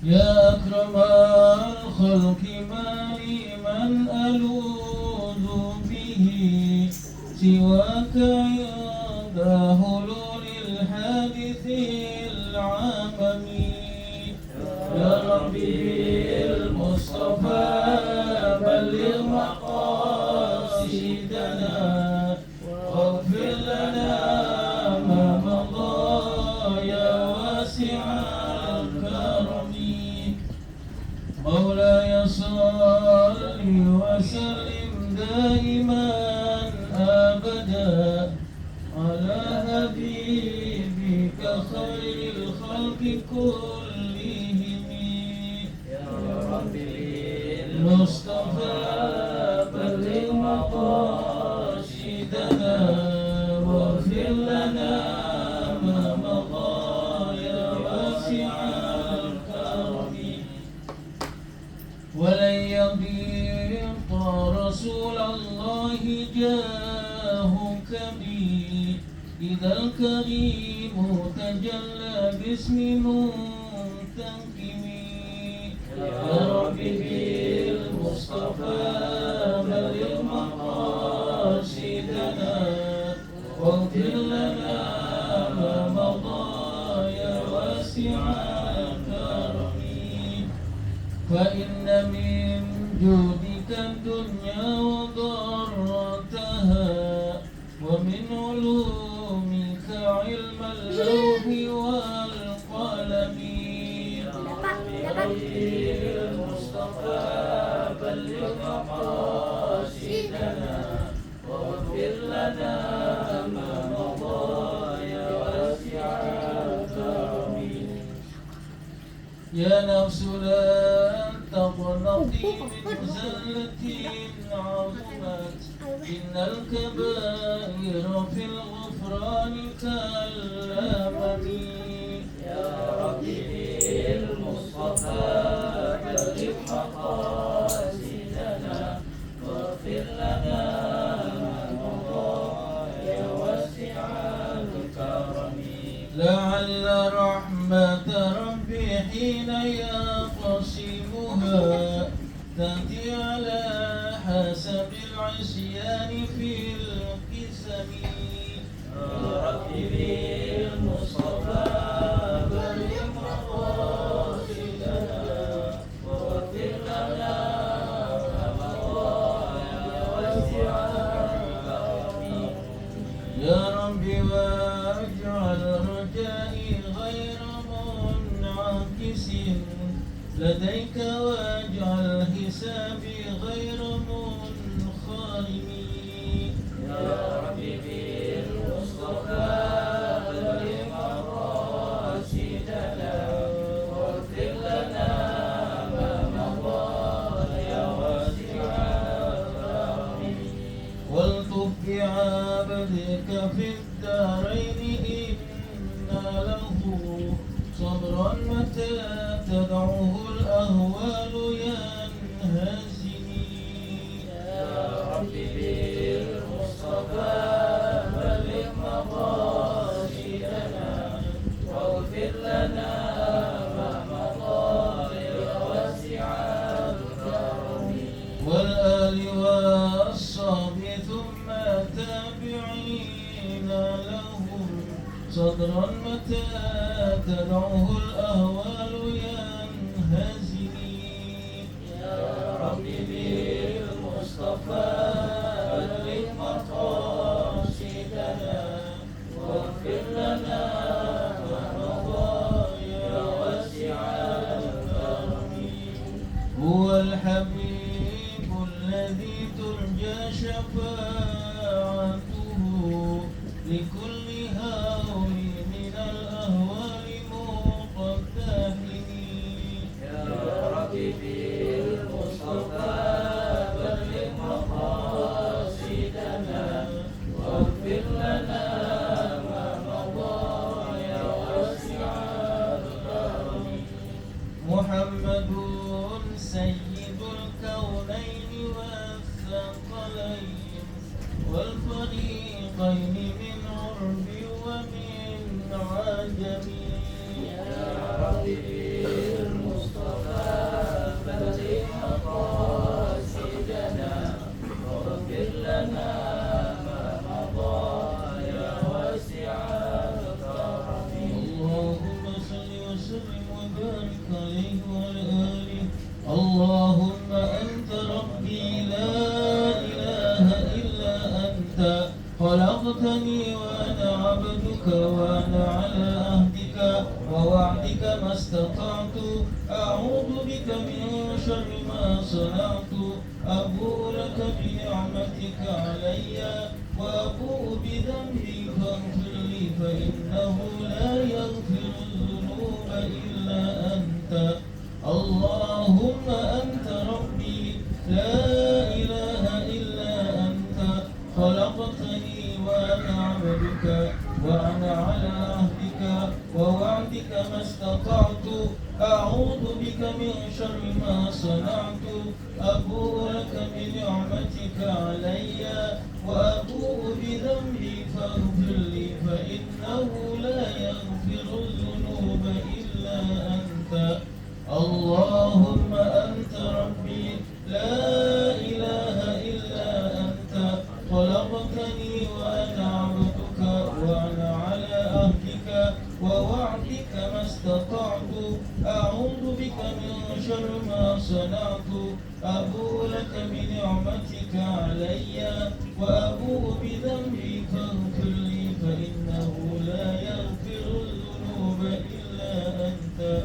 يا أكرم الخلق ما لي من ألوذ به سواك عند حلول الحادث العممي يا ربي بالمصطفى بلغ مقاصدنا واغفر لنا ما مضى يا واسع الكرم مولاي صل وسلم دائما أبدا على حبيبك خير الخلق كلهم يا ربي المصطفى بلغ مقاصدنا واغفر لنا ما مضى يا واسع الكرم ولن يضيق رسول الله جاهك بي إذا الكريم تجلى باسم منتقم يا ربي بالمصطفى بلغ مقاصدنا واغفر لنا ما مضى يا واسع الكرم فإن من جودك الدنيا وضرتها ومن علومك علم اللوح والقلم يا المصطفى بلغ مقاصدنا واغفر لنا ما مضى يا واسع الكرم يا نفس لا تقنطي من زلة عظمت إن الكبائر في الغفران كالأمم يا ربي بالمصطفى بلغ مقاصدنا واغفر لنا ما مضى يا واسع الكرم لعل رحمة ربي حين يقسمها تأتي على حسب العصيان في القسم يا ربي بالمصطفى بلغ مقاصدنا واغفر لنا ما مضى يا واسع الكرم يا ربي واجعل رجائي غير منعكس لديك واجعل حسابي غير منخرم يا ربي بالمصطفى بلغ مقاصدنا واغفر لنا ما مضى يا واسع الكرم والطف بعبدك في الدارين إن له صبرا متى تدعوه الأهوال ينهزمي يا ربي بالمصطفى بلغ مقاصدنا واغفر لنا ما مضى يا واسع الكرم والآل والصحب ثم تابعين لهم صدرا متى تدعوه الأهوال ينهزمي بك ما استطعت أعوذ بك من شر ما صنعت أبوء لك بنعمتك علي وأبوء بذنبي فاغفر لي فإنه لا يغفر الذنوب إلا أنت اللهم أنت ربي لا إله إلا أنت خلقتني وأنا عبدك وأنا على عهدك ووعدك ما استطعت أعوذ بك من شر ما صنعت أبوء لك بنعمتك علي وأبوء بذنبي فاغفر لي فإنه لا يغفر الذنوب إلا أنت اللهم أنت ربي لا إله إلا أنت خلقتني وأنا عبدك وأنا على عهدك ووعدك ما استطعت أعوذ بك من شر ما صنعت أبوء لك بنعمتك علي وأبوء بذنبي فاغفر لي فإنه لا يغفر الذنوب إلا أنت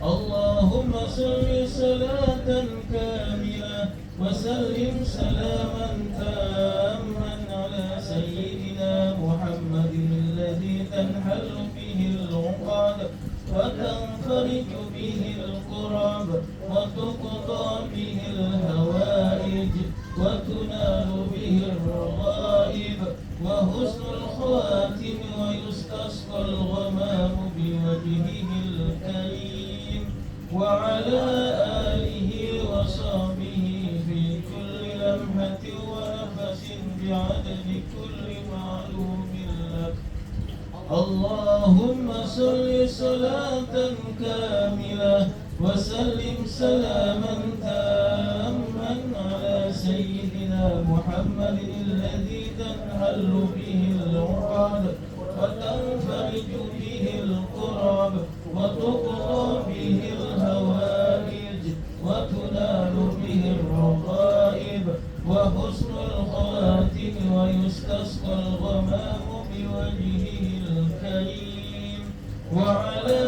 اللهم صل صلاة كاملة وسلم سلاما تاما على سيدنا محمد الذي تنحل به العقد وتنفرج به الكرب وتقضى به الهوائج وتنال به الرغائب وحسن الخواتم ويستسقى الغمام بوجهه الكريم وعلى آله وصحبه في كل لمحة ونفس بعدد كل معلوم لك اللهم صل صلاة كاملة وسلم سلاما تاما على سيدنا محمد الذي تنحل به العقد وتنفرج به الكرب وتقضى به الهوائج وتنال به الرغائب وحسن الخواتم ويستسقى الغمام بوجهه الكريم وعلى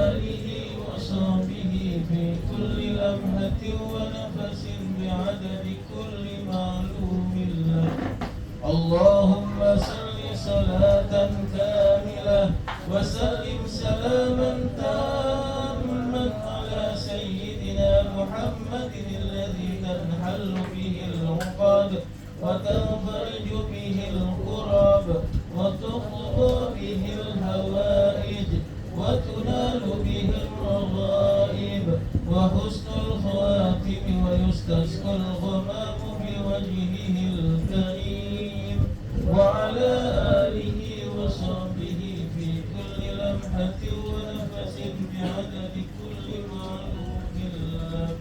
آله وصحبه في كل لمحة ونفس بعدد كل معلوم لك اللهم صل صلاة كاملة وسلم سلاما تاما على سيدنا محمد الذي تنحل به العقد وتنفرج به الكرب وتقضى به الهوائج وتنال به الرغائب وحسن الخواتم ويستسقى الغمام بوجهه الكريم وعلى آله وصحبه في كل لمحة ونفس بعدد كل معلوم لك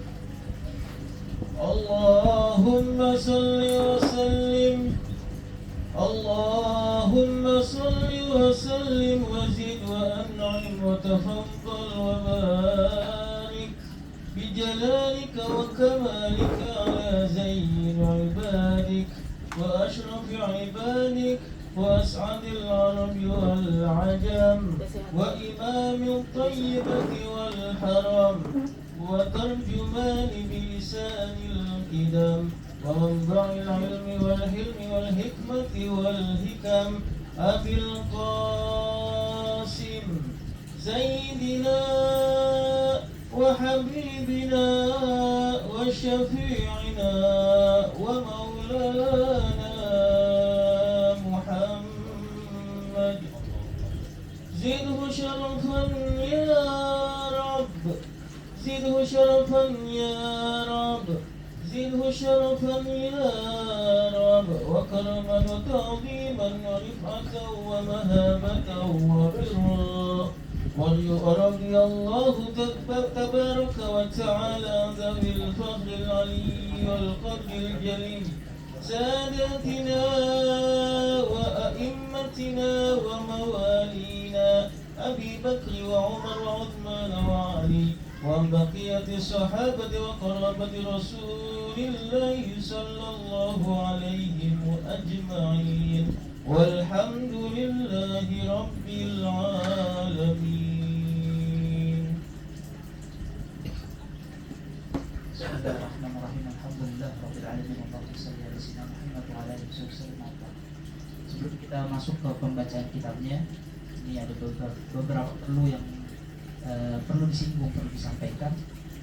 اللهم صل وسلم اللهم صل وسلم وزد وأنعم وتفضل وبارك بجلالك وكمالك على زين عبادك وأشرف عبادك وأسعد العرب والعجم وإمام الطيبة والحرم وترجمان بلسان القدم ومنبع العلم والحلم والحكمة والحكم أبي القاسم سيدنا وحبيبنا وشفيعنا ومولانا محمد زده شرفا يا رب زده شرفا يا رب زده شرفا يا رب وكرما وتعظيما ورفعة ومهابة وبرا ورضي الله تبارك وتعالى ذوي الفضل العلي والقدر الجليل ساداتنا وأئمتنا وموالينا أبي بكر وعمر وعثمان وعلي وعن بقية الصحابة وقرابة رسول الله صلى الله عليهم أجمعين والحمد لله رب العالمين. Sebelum kita masuk ke pembacaan kitabnya, ini ada beberapa perlu yang perlu disinggung, perlu disampaikan.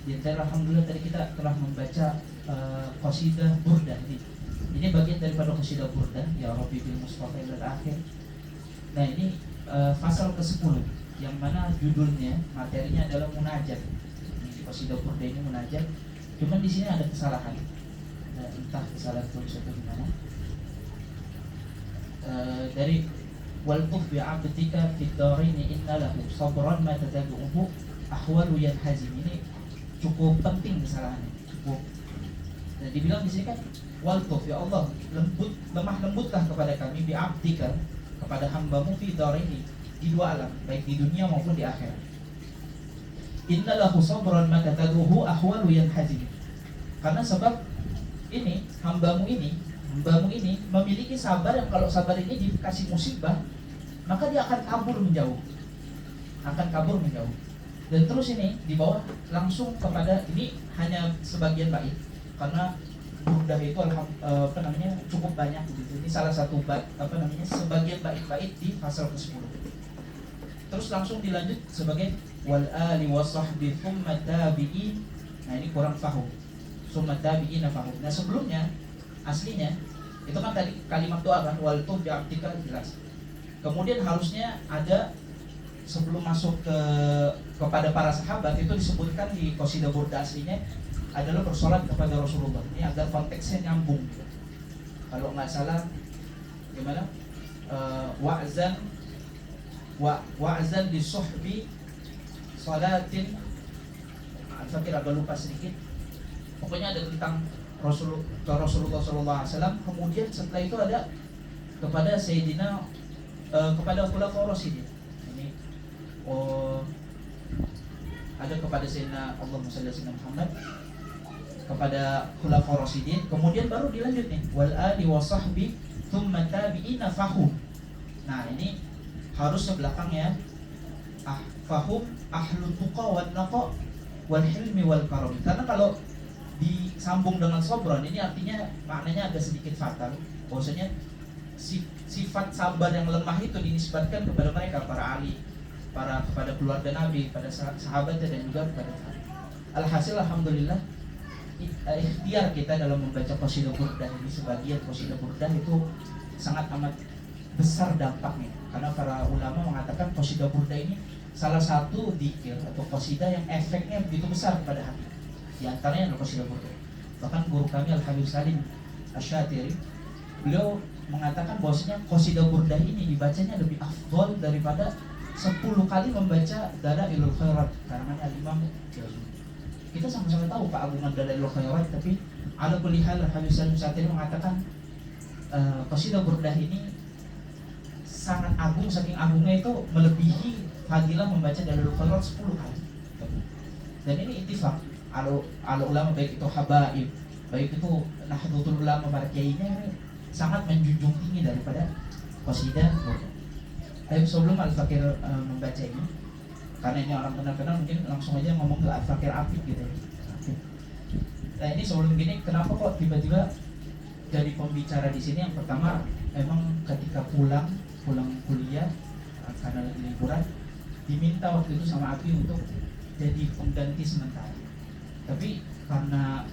Di antara alhamdulillah tadi kita telah membaca qasidah burdah ini. Ini bagian daripada qasidah burdah ya Rabbi bil Mustafa ila akhir. Nah ini pasal ke-10 yang mana judulnya materinya adalah munajat. Di qasidah burdah ini munajat. Cuman di sini ada kesalahan. Entah kesalahan tulis atau gimana. Dari waltuf bi'abdika fid darini inna lahu sabran ma tatabu'uhu ahwalu yanhazim. Ini cukup penting kesalahannya, cukup. Dan dibilang di sini kan waltuf ya Allah, lemah lembutlah kepada kami bi'abdika, kepada hambamu fi darini, di dua alam, baik di dunia maupun di akhirat. Inna lahu sabran ma tatabu'uhu ahwalu yanhazim. Karena sebab ini hambamu ini memiliki sabar yang kalau sabar ini dikasih musibah maka dia akan kabur menjauh, dan terus ini di bawah langsung kepada ini hanya sebagian bait karena burdah itu cukup banyak gitu. Ini salah satu sebagian bait-bait di pasal ke-10. Terus langsung dilanjut sebagai wal ali wasahbi thumma tabi'in. Nah ini kurang fahum. Thumma tabi'ina fahum. Nah sebelumnya aslinya itu kan tadi kalimat doa kan waltuf bi'abdika jelas. Kemudian harusnya ada sebelum masuk kepada para sahabat itu disebutkan di qasidah burdah aslinya adalah bersolat kepada Rasulullah. Ini agar konteksnya nyambung. Kalau nggak salah gimana? Wa'zan di suhbi salatin. Al-Fakir agak lupa sedikit. Pokoknya ada tentang Rasulullah SAW. Kemudian setelah itu ada kepada Sayyidina kepada khulafaur rasyidin. Ini ada kepada Sayyidina Allahumma shalli ala Sayyidina Muhammad, kepada khulafaur rasyidin. Kemudian baru dilanjut nih wal ali wa sahbi thumma tabi'ina fahum. Nah ini harus sebelakang ya. Fahum ahlu tuqa wan naqa wal hilmi wal karam. Karena kalau disambung dengan sobron ini artinya maknanya agak sedikit fatal. Bahwasanya sifat sabar yang lemah itu dinisbatkan kepada mereka, para ali, kepada keluarga Nabi, pada sahabatnya dan juga kepada kami. Alhasil alhamdulillah ikhtiar kita dalam membaca qasidah burdah ini, sebagian qasidah burdah itu sangat amat besar dampaknya. Karena para ulama mengatakan qasidah burdah ini salah satu dzikir atau qasidah yang efeknya begitu besar kepada hati. Di antaranya adalah qasidah burdah. Bahkan guru kami Al-Habib Salim Asy-Syatiri, beliau mengatakan bahwasanya qasidah burdah ini dibacanya lebih afdol daripada 10 kali membaca Dalailul Khairat karangan Al-Imam Jazuli. Kita sama-sama tahu keagungan Dalailul Khairat, tapi ala kulli hal Al-Habib Salim Asy-Syatiri mengatakan qasidah burdah ini sangat agung, saking agungnya itu melebihi fadilah membaca Dalailul Khairat 10 kali. Dan ini ittifaq ala ulama, baik itu habaib, baik itu nahdlatul ulama, para kiainya ini sangat menjunjung tinggi daripada qasidah burdah. Tapi sebelum Al-Fakir membaca ini, karena ini orang kenal-kenal, mungkin langsung aja ngomong ke Al-Fakir Apik gitu. Nah ini sebelum gini, kenapa kok tiba-tiba jadi pembicara di sini? Yang pertama, memang ketika pulang kuliah karena lagi liburan, diminta waktu itu sama Abi untuk jadi pengganti sementara. Tapi karena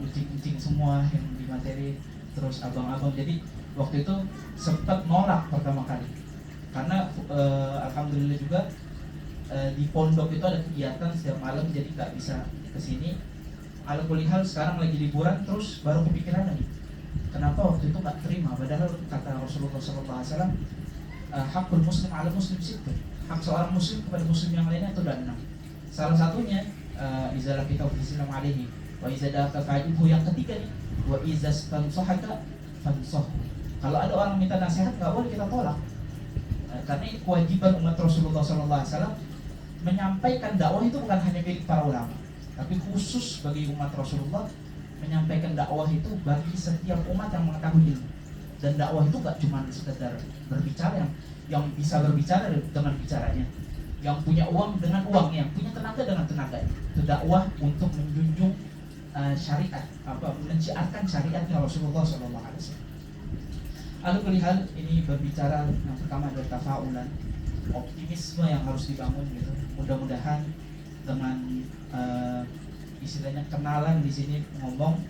incing semua yang di materi, terus abang-abang, jadi waktu itu sempat nolak pertama kali. Karena alhamdulillah juga di pondok itu ada kegiatan setiap malam, jadi nggak bisa kesini. Alhamdulillah sekarang lagi liburan, terus baru kepikiran lagi, kenapa waktu itu nggak terima? Padahal kata Rasulullah SAW, hakul muslim ala muslim situ, hak seorang muslim kepada muslim yang lainnya itu ada 6. Salah satunya izalah kita Islam alaihi wa izadaka fa'idhu, yang ketiga nih wa izas tansohaka fansoh. Kalau ada orang minta nasihat nggak boleh kita tolak. Karena ini kewajiban umat Rasulullah SAW menyampaikan dakwah itu bukan hanya milik para ulama, tapi khusus bagi umat Rasulullah menyampaikan dakwah itu bagi setiap umat yang mengetahui ilmu. Dan dakwah itu gak cuma sekedar berbicara, yang bisa berbicara dengan bicaranya, yang punya uang dengan uang, yang punya tenaga dengan tenaga. Itu dakwah untuk menjunjung syariat, menciarkan syariatnya Rasulullah SAW. Ala kulli hal, ini berbicara yang pertama adalah tafaulan, optimisme yang harus dibangun gitu. Mudah-mudahan dengan istilahnya kenalan di sini ngomong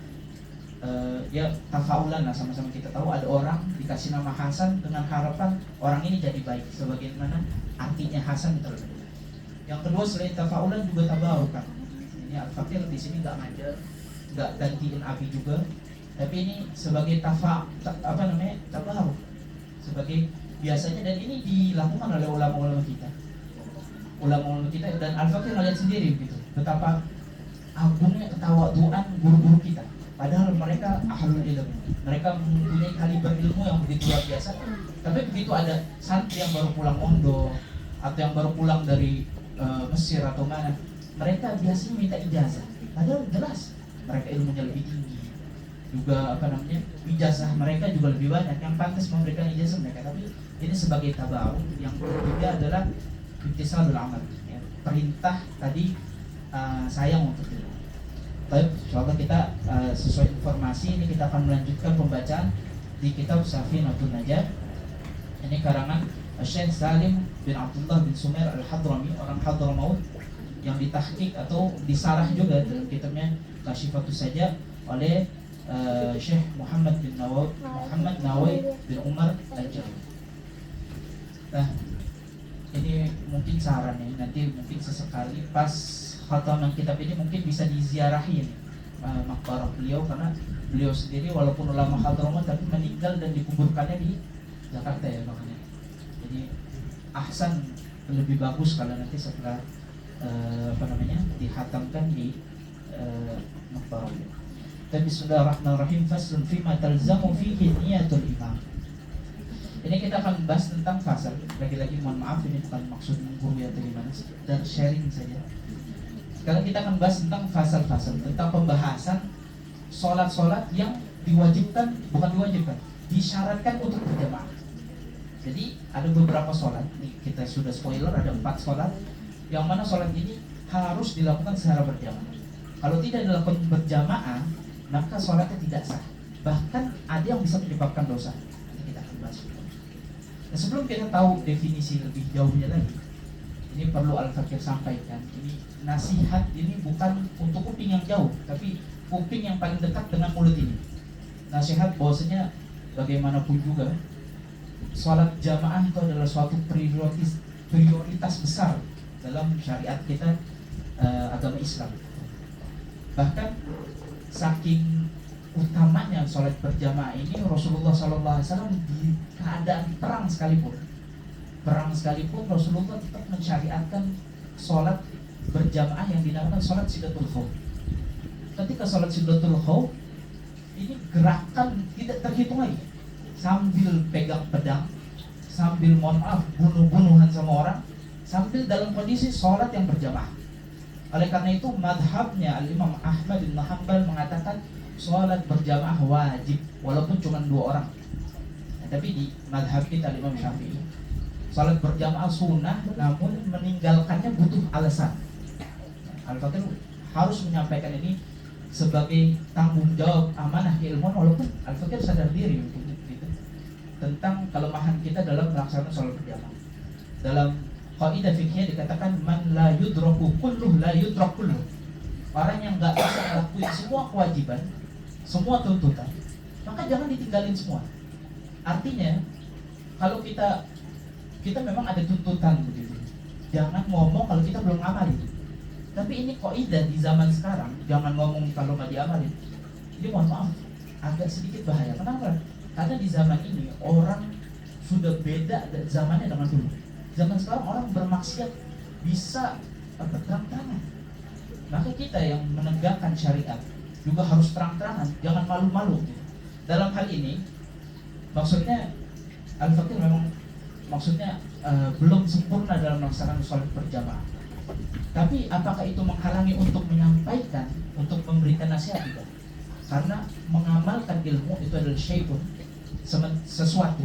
ya tafaulan lah, sama-sama kita tahu ada orang dikasih nama Hasan dengan harapan orang ini jadi baik, sebagaimana artinya Hasan terlebih. Yang kedua selain tafaulan juga tabarukan. Ini Al-Fakir di sini nggak ngajar, nggak gantiin Abi juga, tapi ini sebagai tabaruk, sebagai biasanya, dan ini dilakukan oleh ulama-ulama kita. Ulama-ulama kita dan Al-Fakir ngeliat sendiri gitu, betapa agungnya ketawaduan guru-guru kita. Padahal mereka ahlul ilmu, mereka mempunyai kaliber ilmu yang begitu luar biasa. Tapi begitu ada santri yang baru pulang Ondo atau yang baru pulang dari Mesir atau mana, mereka biasanya minta ijazah. Padahal jelas mereka ilmunya lebih tinggi, juga ijazah mereka juga lebih banyak, yang pantas memberikan ijazah mereka. Tapi ini sebagai tabaruk. Yang ketiga adalah imtisalul amal, ya. Perintah tadi sayang untuk itu. Baik, insyaallah kita sesuai informasi ini kita akan melanjutkan pembacaan di kitab Safinatun Najah. Ini karangan Syekh Salim bin Abdullah bin Sumair Al-Hadrami, orang Hadramaut, yang ditahqiq atau disarah juga dalam kitabnya Kasyifatus Saja oleh Syekh Muhammad Nawawi bin Umar Al-Jami. Nah, ini mungkin saran ya, nanti mungkin sesekali pas khataman kitab ini mungkin bisa diziarahi makbarah beliau, karena beliau sendiri walaupun ulama Hadramaut tapi meninggal dan dikuburkannya di Jakarta ya, makanya. Jadi ahsan, lebih bagus kalau nanti setelah dihatamkan di makbarah beliau. Dan bismillahirrahmanirrahim, faslun fima talzamu fihi niyatul imam. Ini kita akan bahas tentang fasal. Lagi-lagi mohon maaf, ini bukan maksud menggurui atau gimana, dan sharing saja. Sekarang kita akan bahas tentang fasal-fasal, tentang pembahasan sholat-sholat yang disyaratkan untuk berjamaah. Jadi ada beberapa sholat, kita sudah spoiler, ada 4 sholat, yang mana sholat ini harus dilakukan secara berjamaah. Kalau tidak dilakukan berjamaah, maka sholatnya tidak sah. Bahkan ada yang bisa menyebabkan dosa. Ini kita akan bahas. Nah, sebelum kita tahu definisi lebih jauhnya lagi, ini perlu Al-Fakir sampaikan. Ini nasihat ini bukan untuk kuping yang jauh, tapi kuping yang paling dekat dengan mulut ini. Nasihat bahwasanya bagaimanapun juga, sholat jamaah itu adalah suatu prioritas besar dalam syariat kita, agama Islam. Bahkan saking utamanya sholat berjamaah ini, Rasulullah SAW di keadaan perang sekalipun Rasulullah tetap mensyariatkan sholat berjamaah yang dinamakan sholat Sidatul Khawf. Ketika sholat Sidatul Khawf ini gerakan tidak terhitung lagi, sambil pegang pedang, sambil mohon maaf bunuh-bunuhan sama orang, sambil dalam kondisi sholat yang berjamaah. Oleh karena itu madhabnya Al-Imam Ahmad bin Hanbal mengatakan sholat berjamaah wajib walaupun cuma 2 orang. Nah, tapi di madhab kita Al-Imam Syafi'i, sholat berjamaah sunnah, namun meninggalkannya butuh alasan. Al-Fakir harus menyampaikan ini sebagai tanggung jawab amanah keilmuan, walaupun Al-Fakir sadar diri untuk itu, tentang kelemahan kita dalam melaksanakan sholat berjamaah. Dalam kaidah fikih dikatakan man la yudraku kulluh la yudrak kulluh. Orang yang nggak bisa melakukan semua kewajiban, semua tuntutan, maka jangan ditinggalin semua. Artinya kalau kita memang ada tuntutan begitu, jangan ngomong kalau kita belum amalin. Tapi ini kaidah di zaman sekarang, jangan ngomong kalau nggak diamalin. Ini mohon maaf, agak sedikit bahaya. Kenapa? Karena di zaman ini orang sudah beda zamannya dengan dulu. Zaman sekarang orang bermaksiat bisa terang-terangan. Maka kita yang menegakkan syariat juga harus terang-terangan, jangan malu-malu. Dalam hal ini, maksudnya Al-Fakir memang belum sempurna dalam melaksanakan sholat berjamaah. Tapi apakah itu menghalangi untuk menyampaikan, untuk memberikan nasihat? Tidak. Karena mengamalkan ilmu itu adalah syai'un, sesuatu.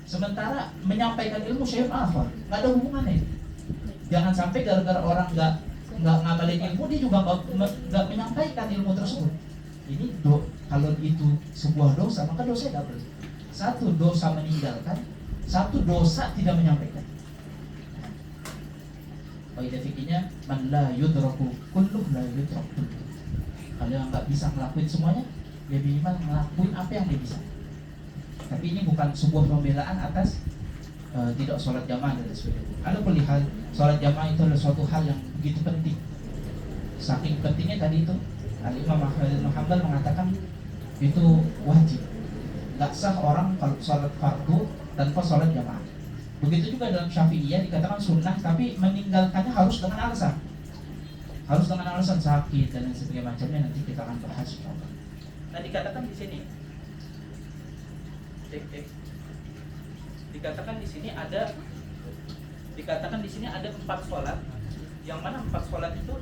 Sementara menyampaikan ilmu syai'un akhar, nggak ada hubungannya. Jangan sampai gara-gara orang nggak ngamalin ilmu, dia juga nggak menyampaikan ilmu tersebut. Ini kalau itu sebuah dosa, maka dosa double. satu dosa meninggalkan, satu dosa tidak menyampaikan. Kaidah fikihnya man la yudraku kulluh la yudrak kulluh. Kalau yang nggak bisa ngelakuin semuanya, ya minimal ngelakuin apa yang dia bisa. Tapi ini bukan sebuah pembelaan atas tidak sholat jamaah dan sebagainya. Ada perihal sholat jamaah itu adalah suatu hal yang begitu penting. Saking pentingnya tadi itu Al-Imam Ahmad bin Hanbal mengatakan itu wajib. Nggak sah orang kalau sholat fardu tanpa sholat jamaah. Begitu juga dalam Syafi'iyah dikatakan sunnah, tapi meninggalkannya harus dengan alasan. Harus dengan alasan sakit dan lain sebagainya macamnya, nanti kita akan bahas. Nah, dikatakan di sini. Dikatakan di sini ada 4 sholat. Yang mana 4 sholat itu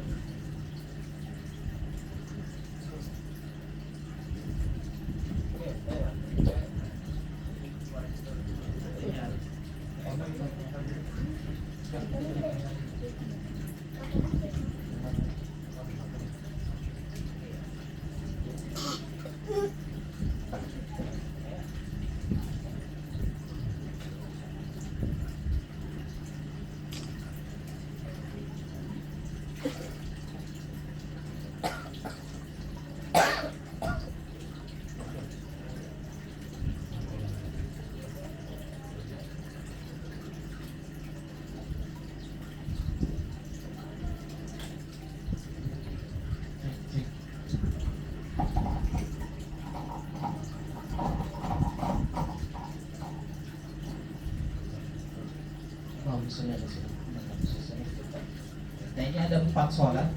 nah ini ada 4 sholat.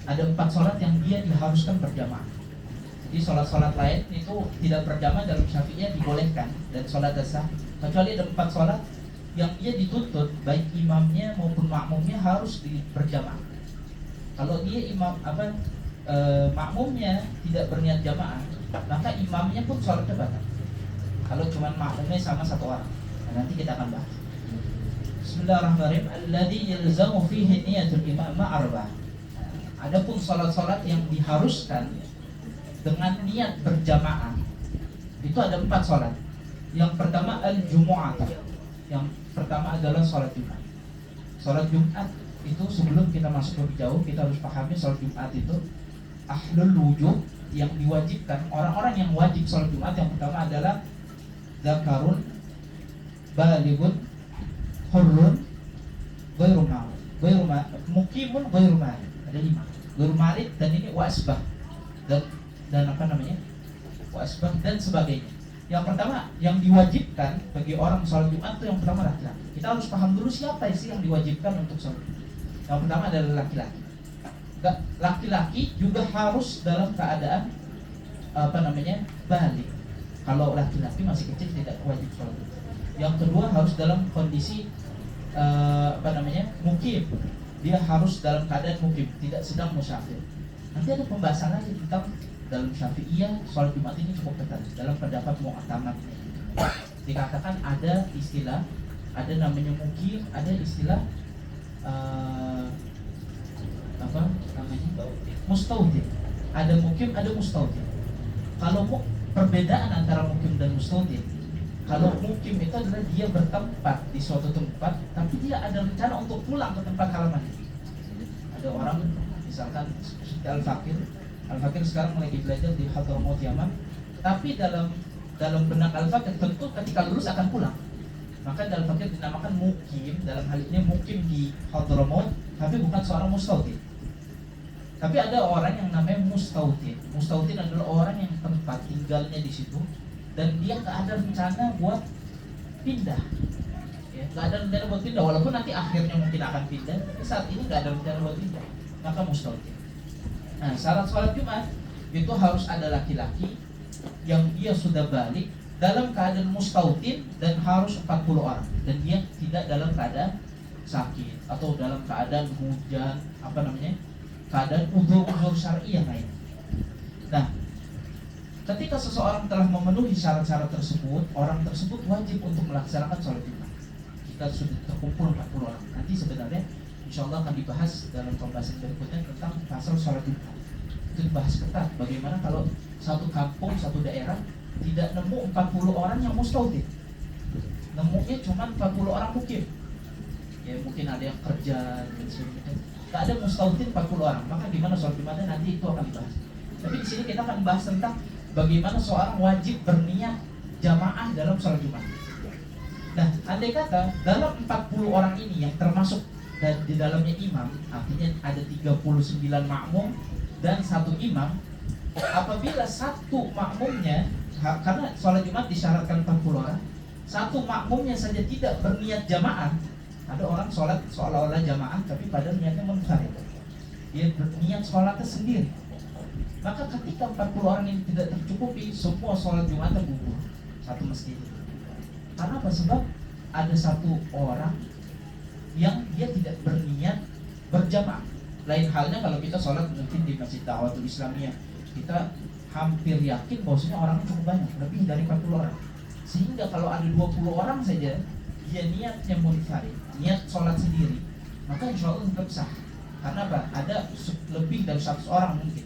Ada 4 sholat yang dia diharuskan berjamaah. Jadi sholat-sholat lain itu tidak berjamaah dalam Syafi'iyah dibolehkan dan sholat sah. Kecuali ada 4 sholat yang dia dituntut baik imamnya maupun makmumnya harus berjamaah. Kalau dia makmumnya tidak berniat jamaah, maka imamnya pun sholatnya batal. Kalau cuma makmumnya sama 1 orang. Nah, nanti kita akan bahas. Bismillahirrahmanirrahim. Alladzi yalzamu fihi niyatul imam arba'ah. Adapun salat-salat yang diharuskan dengan niat berjamaah itu ada 4 salat. Yang pertama al-jumu'ah. Yang pertama adalah salat Jumat. Salat Jumat itu sebelum kita masuk lebih jauh kita harus pahami salat Jumat itu ahlul wujub, yang diwajibkan. Orang-orang yang wajib salat Jumat yang pertama adalah zakarun balighun hurrun ghairu mukimun ghairu marid. Ada 5. Ghairu marid dan ini wasbah dan apa namanya? Wasbah dan sebagainya. Yang pertama yang diwajibkan bagi orang sholat Jumat itu yang pertama laki-laki. Kita harus paham dulu siapa sih yang diwajibkan untuk sholat Jumat. Yang pertama adalah laki-laki. Laki-laki juga harus dalam keadaan balik. Kalau laki-laki masih kecil tidak wajib sholat. Yang kedua harus dalam kondisi mukim. Dia harus dalam keadaan mukim, tidak sedang musafir. Nanti ada pembahasan lagi tentang dalam Syafi'iyah sholat Jumat ini cukup ketat. Dalam pendapat Mu'tamad dikatakan ada istilah, ada namanya mukim, ada istilah mustautin. Ada mukim, ada mustautin. Kalau perbedaan antara mukim dan mustautin, kalau mukim itu adalah dia bertempat di suatu tempat, tapi dia ada rencana untuk pulang ke tempat halaman. Ada orang misalkan Al-Fakir sekarang lagi belajar di Hadramaut Yaman, tapi dalam benak Al-Fakir tentu ketika lulus akan pulang. Maka Al-Fakir dinamakan mukim, dalam hal ini mukim di Hadramaut, tapi bukan seorang mustautin. Tapi ada orang yang namanya mustautin. Mustautin adalah orang yang tempat tinggalnya di situ dan dia nggak ada rencana buat pindah. Ya, nggak ada rencana buat pindah, walaupun nanti akhirnya mungkin akan pindah. Tapi saat ini nggak ada rencana buat pindah, maka mustautin. Nah, syarat sholat Jumat itu harus ada laki-laki yang dia sudah balik dalam keadaan mustautin dan harus 40 orang dan dia tidak dalam keadaan sakit atau dalam keadaan hujan keadaan uzur syar'i yang lain. Nah, ketika seseorang telah memenuhi syarat-syarat tersebut, orang tersebut wajib untuk melaksanakan sholat Jumat. Kita sudah terkumpul 40 orang. Nanti sebenarnya insya Allah akan dibahas dalam pembahasan berikutnya tentang pasal sholat Jumat. Itu dibahas ketat. Bagaimana kalau satu kampung, satu daerah tidak nemu 40 orang yang mustautin. Nemunya cuma 40 orang mukim. Ya mungkin ada yang kerja dan sebagainya. Tak ada mustautin 40 orang. Maka gimana sholat Jumatnya nanti itu akan dibahas. Tapi di sini kita akan bahas tentang bagaimana seorang wajib berniat jamaah dalam sholat Jumat. Nah, andai kata dalam 40 orang ini yang termasuk dan di dalamnya imam, artinya ada 39 makmum dan satu imam. Apabila satu makmumnya, karena sholat Jumat disyaratkan 40 orang, satu makmumnya saja tidak berniat jamaah. Ada orang sholat seolah-olah jamaah tapi pada niatnya munfarid. Dia berniat sholatnya sendiri. Maka ketika 40 orang ini tidak tercukupi, semua sholat Jumatnya gugur satu masjid. Karena apa? Sebab ada satu orang yang dia tidak berniat berjamaah. Lain halnya kalau kita sholat mungkin di Masjid Da'watul Islamiyah, kita hampir yakin bahwasanya orangnya cukup banyak, lebih dari 40 orang. Sehingga kalau ada 20 orang saja dia niatnya munfarid, niat sholat sendiri, maka insya Allah tetap sah. Karena apa? Ada lebih dari 100 orang mungkin.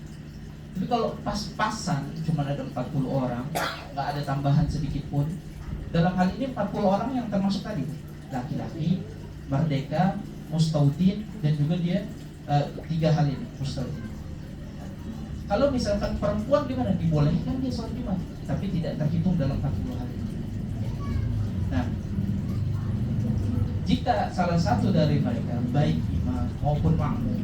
Tapi kalau pas-pasan cuma ada 40 orang, nggak ada tambahan sedikit pun. Dalam hal ini 40 orang yang termasuk tadi, laki-laki, merdeka, mustautin, dan juga dia 3 hal ini mustautin. Kalau misalkan perempuan gimana? Dibolehkan dia sholat Jumat, tapi tidak terhitung dalam 40 hal ini. Nah, jika salah satu dari mereka, baik imam maupun makmum,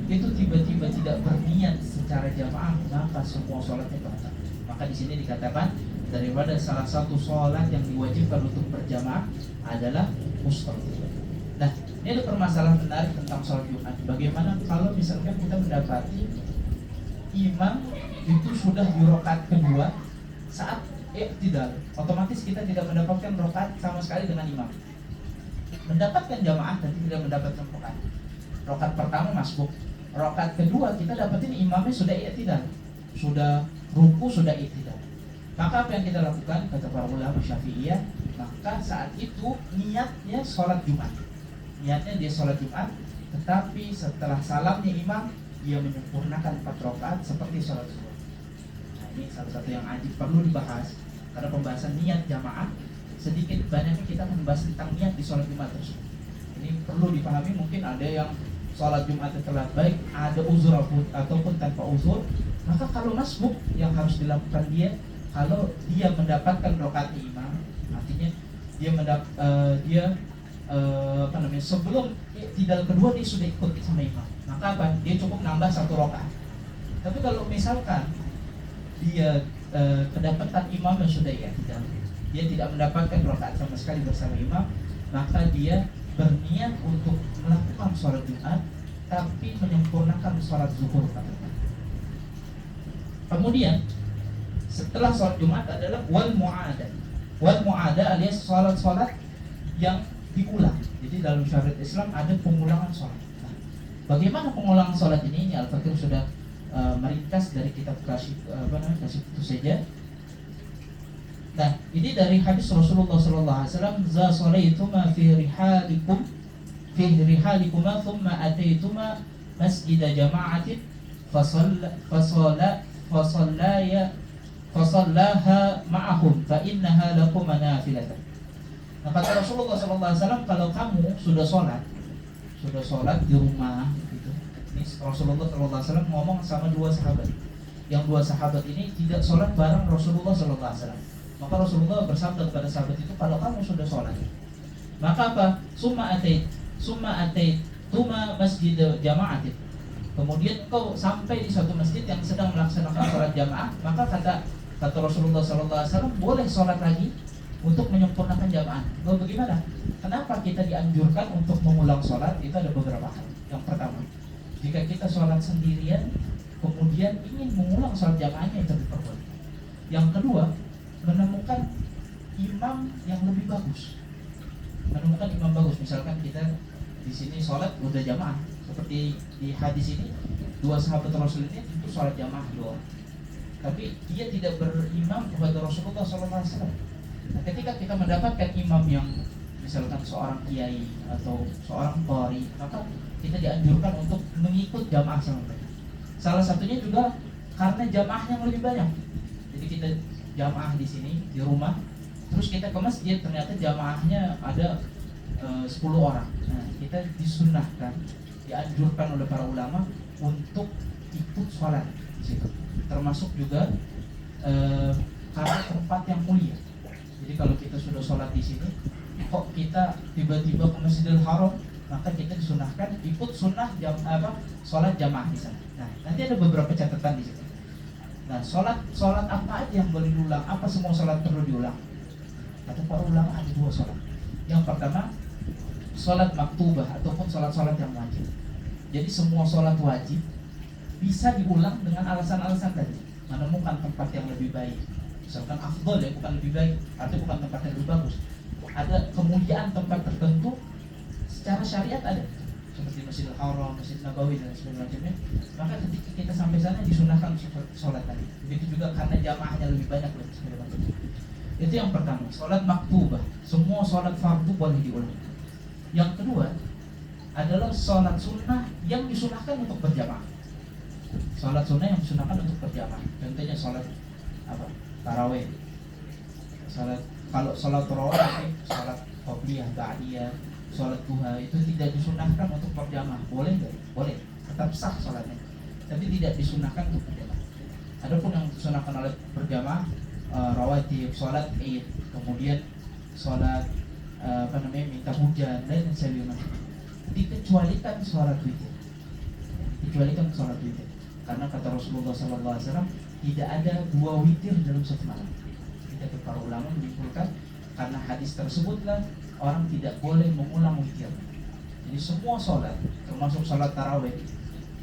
itu tiba-tiba tidak berniat secara jamaah, maka semua sholatnya batal. Maka di sini dikatakan daripada salah satu sholat yang diwajibkan untuk berjamaah adalah mustautin. Nah, ini ada permasalahan menarik tentang sholat Jumat. Bagaimana kalau misalkan kita mendapati imam itu sudah di rakaat kedua saat i'tidal, otomatis kita tidak mendapatkan rakaat sama sekali dengan imam. Mendapatkan jamaah tapi tidak mendapatkan rakaat. Rakaat pertama masbuk, rakaat kedua kita dapatin imamnya sudah i'tidal, sudah ruku, sudah i'tidal. Maka apa yang kita lakukan? Kata para ulama Syafi'iyah, maka saat itu niatnya sholat Jumat. Niatnya dia sholat Jumat, tetapi setelah salamnya imam, dia menyempurnakan 4 rakaat seperti sholat zuhur. Nah, ini salah satu yang perlu dibahas, karena pembahasan niat jamaah sedikit banyaknya kita akan membahas tentang niat di sholat Jumat tersebut. Ini perlu dipahami. Mungkin ada yang sholat Jumat telat, baik ada uzur ataupun tanpa uzur. Maka kalau masbuk yang harus dilakukan dia, kalau dia mendapatkan rakaat imam, artinya dia sebelum tidak kedua dia sudah ikut sama imam, maka apa? Dia cukup nambah 1 rakaat. Tapi kalau misalkan dia kedapatan imam yang sudah dia tidak mendapatkan rakaat sama sekali bersama imam, maka dia berniat untuk melakukan sholat Jumat tapi menyempurnakan sholat zuhur. Kemudian setelah sholat Jumat adalah wal mu'adah. Wal mu'adah alias sholat-sholat yang diulang. Jadi dalam syariat Islam ada pengulangan sholat. Nah, bagaimana pengulangan sholat ini? Ini Al-Fakir sudah meringkas dari kitab kasih itu saja. Nah, ini dari hadis Rasulullah SAW, za shalaituma fi rihalikuma thumma ataituma masjid jama'atin fasallaha ma'ahum fa innaha lakum nafilatan. Nah, kata Rasulullah SAW, kalau kamu sudah sholat di rumah gitu. Ini Rasulullah SAW ngomong sama 2 sahabat. Yang 2 sahabat ini tidak sholat bareng Rasulullah SAW. Maka Rasulullah bersabda kepada sahabat itu, kalau kamu sudah sholat, maka apa? Summa atait tuma masjid jama'atin. Kemudian kau sampai di suatu masjid yang sedang melaksanakan sholat jamaah, maka kata Rasulullah SAW, boleh sholat lagi untuk menyempurnakan jamaah. Lalu bagaimana? Kenapa kita dianjurkan untuk mengulang sholat? Itu ada beberapa hal. Yang pertama, jika kita sholat sendirian kemudian ingin mengulang sholat jamaahnya, itu diperbolehkan. Yang kedua, menemukan imam yang lebih bagus. Menemukan imam bagus, misalkan kita di sini sholat udah jamaah, seperti di hadis ini 2 sahabat Rasul ini itu sholat jamaah 2, tapi dia tidak berimam kepada Rasulullah SAW. Nah, ketika kita mendapatkan imam yang misalkan seorang kiai atau seorang qari, maka kita dianjurkan untuk mengikut jamaah sama mereka. Salah satunya juga karena jamaah yang lebih banyak. Jadi kita jamaah di sini di rumah, terus kita ke masjid ternyata jamaahnya ada 10 orang. Nah, kita disunahkan, dianjurkan oleh para ulama untuk ikut sholat di situ. Termasuk juga karena tempat yang mulia. Jadi kalau kita sudah sholat di sini, kok kita tiba-tiba ke Masjidil Haram, maka kita disunahkan ikut sunnah sholat jamaah di sana. Nah, nanti ada beberapa catatan di situ. Nah, sholat apa aja yang boleh diulang? Apa semua sholat perlu diulang? Kata para ulama ada 2 sholat. Yang pertama, sholat maktubah ataupun sholat yang wajib. Jadi semua sholat wajib bisa diulang dengan alasan-alasan tadi. Menemukan tempat yang lebih baik. Misalkan afdol ya, bukan lebih baik, artinya bukan tempat yang lebih bagus. Ada kemuliaan tempat tertentu secara syariat ada, seperti Masjidil Haram, Masjid Nabawi dan sebagainya. Maka ketika kita sampai sana disunahkan sholat tadi. Begitu juga karena jamaahnya lebih banyak dan sebagainya. Itu yang pertama, sholat maktubah. Semua sholat fardu boleh diulang. Yang kedua adalah sholat sunnah yang disunahkan untuk berjamaah. Sholat sunnah yang disunahkan untuk berjamaah. Contohnya sholat taraweh. Kalau sholat taraweh, sholat qobliyah, ba'diyah, sholat duha itu tidak disunahkan untuk berjamaah. Boleh nggak? Boleh. Tetap sah sholatnya. Tapi tidak disunahkan untuk berjamaah. Adapun yang disunahkan oleh berjamaah, rawatib, sholat id, kemudian sholat minta hujan dan sebagainya. Dikecualikan sholat witir. Dikecualikan sholat witir. Karena kata Rasulullah SAW, tidak ada 2 witir dalam satu malam. Kita para ulama menyimpulkan karena hadis tersebutlah orang tidak boleh mengulang witir. Jadi semua sholat, termasuk sholat taraweh,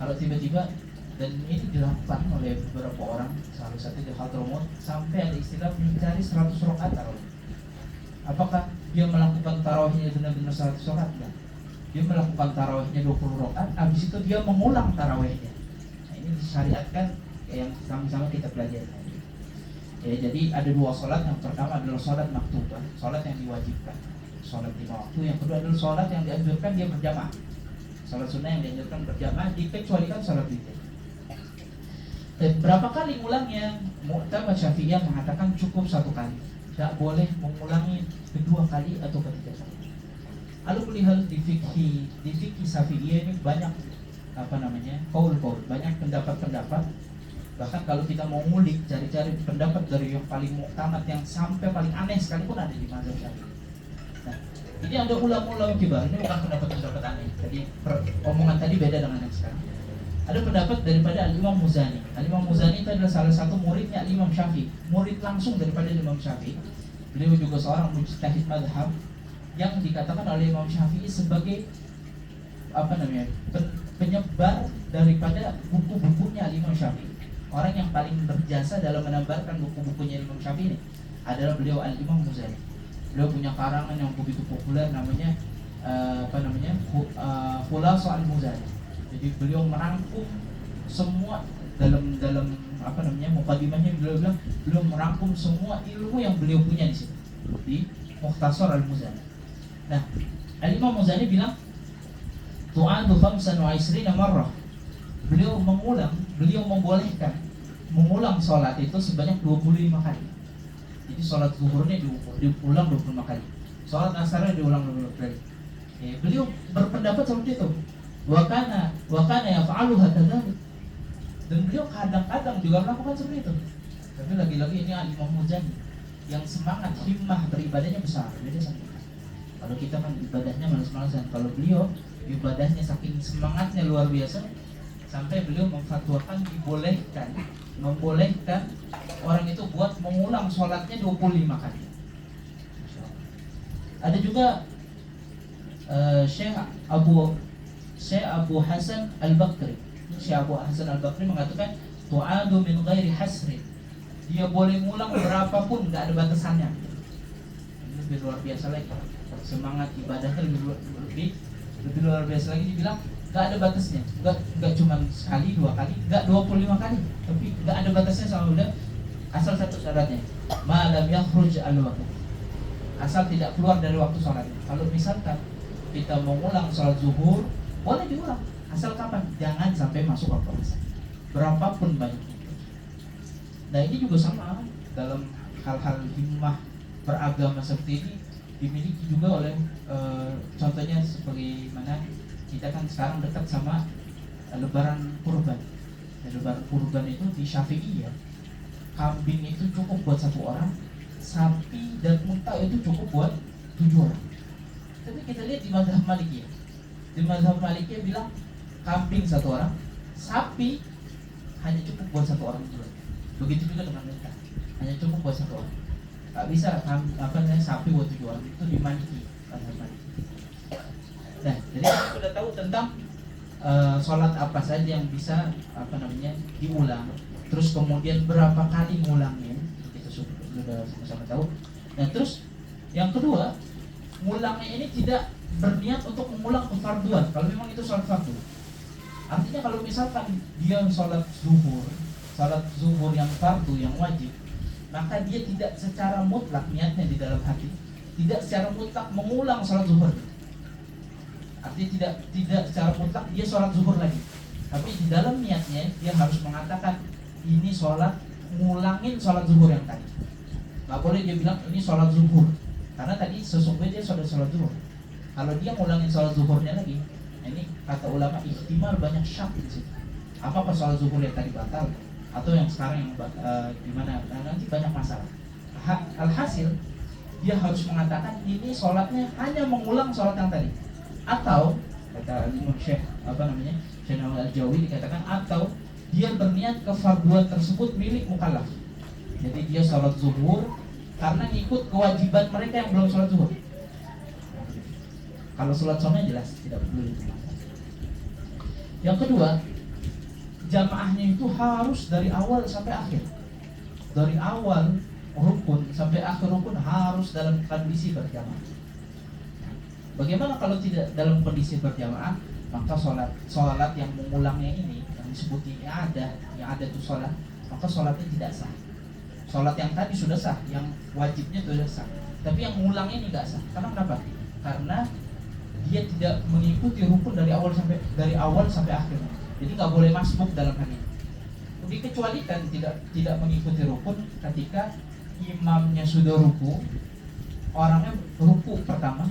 kalau tiba-tiba, dan ini dilakukan oleh beberapa orang, salah satu di Hadramaut, sampai ada istilah mencari 100 rakaat taraweh. Apakah dia melakukan tarawehnya benar-benar 100 rakaat? Enggak. Dia melakukan tarawehnya 20 rakaat, habis itu dia mengulang tarawehnya. Nah, ini disyariatkan yang sama-sama kita pelajari. Ya, jadi ada 2 sholat. Yang pertama adalah sholat maktubah, sholat yang diwajibkan, sholat 5 waktu. Yang kedua adalah sholat yang dianjurkan dia berjamaah, sholat sunnah yang dianjurkan berjamaah, dikecualikan sholat witir. Berapa kali ngulangnya? Mu'tamad Syafi'iyah mengatakan cukup 1 kali, tidak boleh mengulangi kedua kali atau ketiga kali. Lalu melihat di fikih Syafi'iyah ini banyak kaul-kaul, banyak pendapat-pendapat. Bahkan kalau kita mau ngulik, cari-cari pendapat dari yang paling muktamad yang sampai paling aneh sekalipun ada di mazhab Syafi'i. Nah, ini ada ulama-ulama kibar, ini bukan pendapat-pendapat aneh. Jadi omongan tadi beda dengan yang sekarang. Ada pendapat daripada Al-Imam Muzani. Al-Imam Muzani itu adalah salah satu muridnya Al-Imam Syafi'i, murid langsung daripada Imam Syafi'i. Beliau juga seorang mujtahid madhab yang dikatakan oleh Imam Syafi'i sebagai penyebar daripada buku-bukunya Imam Syafi'i. Orang yang paling berjasa dalam menambahkan buku-bukunya Imam Syafi'i ini adalah beliau Al-Imam Muzani. Beliau punya karangan yang begitu populer namanya Khulasa Al-Muzani. Jadi beliau merangkum semua dalam mukadimahnya beliau merangkum semua ilmu yang beliau punya di situ di Mukhtasar Al-Muzani. Nah, Al-Imam Muzani bilang tu'adu 25 marrah. Beliau membolehkan mengulang sholat itu sebanyak 25 kali. Jadi sholat zuhurnya diulang 25 kali, sholat asarnya diulang 25 kali. Beliau berpendapat seperti itu. Wakana yaf'alu hadzalik. Dan beliau kadang-kadang juga melakukan seperti itu. Tapi lagi-lagi ini Al-Imam Muzani yang semangat himmah beribadahnya besar. Beda sama kita. Kalau kita kan ibadahnya malas-malasan. Kalau beliau ibadahnya saking semangatnya luar biasa, sampai beliau memfatwakan membolehkan orang itu buat mengulang sholatnya 25 kali. Ada juga Syekh Abu Hasan Al-Bakri. Syekh Abu Hasan Al-Bakri mengatakan tu'adu min ghairi hasrin. Dia boleh ngulang berapapun, nggak ada batasannya. Ini lebih luar biasa lagi. Semangat ibadahnya lebih luar biasa lagi. Dibilang nggak ada batasnya, nggak cuma sekali, 2 kali, nggak 25 kali, tapi nggak ada batasnya sama udah. Asal satu syaratnya, malam yakhruj al-waqt, asal tidak keluar dari waktu sholat. Kalau misalkan kita mau ngulang sholat zuhur, boleh diulang, asal kapan? Jangan sampai masuk waktu asar, berapapun banyak. Nah ini juga sama dalam hal-hal himmah beragama seperti ini dimiliki juga oleh contohnya sebagaimana kita kan sekarang dekat sama Lebaran Kurban. Dan Lebaran Kurban itu di Syafi'iyah, kambing itu cukup buat 1 orang, sapi dan unta itu cukup buat 7 orang. Tapi kita lihat di mazhab Malikiyah. Di mazhab Malikiyah bilang kambing 1 orang, sapi hanya cukup buat 1 orang juga. Begitu juga dengan unta, hanya cukup buat 1 orang. Tak bisa sapi buat 7 orang, itu di Maliki, mazhab Maliki. Nah, jadi kita sudah tahu tentang sholat apa saja yang bisa diulang. Terus kemudian berapa kali ngulangnya, kita sudah sama-sama tahu. Nah, terus yang kedua, ngulangnya ini tidak berniat untuk mengulang kefarduan. Kalau memang itu sholat fardu, artinya kalau misalkan dia sholat zuhur yang fardu, yang wajib, maka dia tidak secara mutlak niatnya di dalam hati, tidak secara mutlak mengulang sholat zuhur. Artinya tidak secara mutlak dia sholat zuhur lagi, tapi di dalam niatnya dia harus mengatakan ini sholat, ngulangin sholat zuhur yang tadi. Gak boleh dia bilang ini sholat zuhur, karena tadi sesungguhnya dia sholat zuhur. Kalau dia ngulangin sholat zuhurnya lagi, ini kata ulama ihtimal banyak syak di situ. Apakah sholat zuhur yang tadi batal atau yang sekarang yang gimana? Nah, nanti banyak masalah. Alhasil dia harus mengatakan ini sholatnya hanya mengulang sholat yang tadi. Atau kata Imam Syekh Syekh Al-Jawi dikatakan, atau dia berniat kefarduan tersebut milik mukallaf. Jadi dia sholat zuhur karena ngikut kewajiban mereka yang belum sholat zuhur. Kalau sholat sunnah jelas tidak perlu. Yang kedua, jamaahnya itu harus dari awal sampai akhir. Dari awal rukun sampai akhir rukun harus dalam kondisi berjamaah. Bagaimana kalau tidak dalam kondisi berjamaah? Maka sholat yang mengulangnya ini, yang disebut yang ada itu sholat, maka sholatnya tidak sah. Sholat yang tadi sudah sah, yang wajibnya sudah sah, tapi yang mengulangnya ini tidak sah. Karena kenapa? Karena dia tidak mengikuti rukun dari awal sampai akhir. Jadi nggak boleh masbuk dalam hal ini. Dikecualikan tidak mengikuti rukun ketika imamnya sudah ruku, orangnya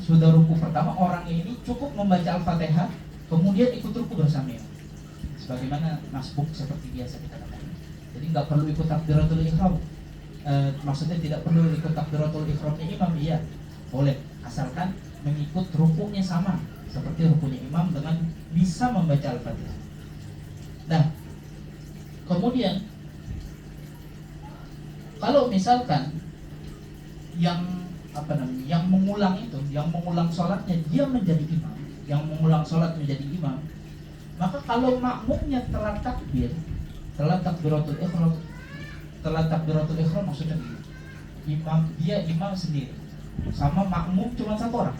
sudah ruku pertama, orangnya ini cukup membaca Al-Fatihah, kemudian ikut ruku bersama imam. Sebagaimana masbuk seperti biasa kita katakan. Jadi nggak perlu ikut takbiratul ihram. Maksudnya tidak perlu ikut takbiratul ihramnya imam, iya boleh, asalkan mengikut rukunya sama seperti rukunya imam dengan bisa membaca Al-Fatihah. Nah, kemudian kalau misalkan yang mengulang sholatnya dia menjadi imam, yang mengulang sholat menjadi imam, maka kalau makmumnya telah takbiratul ihram maksudnya imam sendiri sama makmum cuma 1 orang.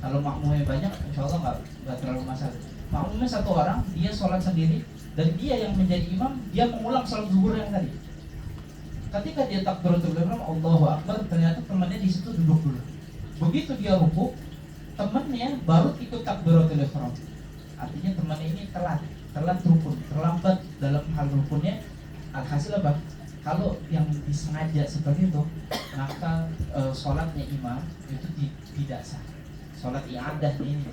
Kalau makmumnya banyak, insya Allah nggak terlalu masalah. Makmumnya 1 orang, dia sholat sendiri dan dia yang menjadi imam, dia mengulang sholat zuhur yang tadi. Ketika dia takbiratul ihram, Allahu Akbar, ternyata temannya di situ duduk dulu. Begitu dia ruku, temannya baru ikut takbiratul ihram. Artinya temannya ini telat rukun, terlambat dalam hal rukunnya. Alhasil apa? Kalau yang disengaja seperti itu, maka sholatnya imam itu tidak sah. Sholat i'adah ini.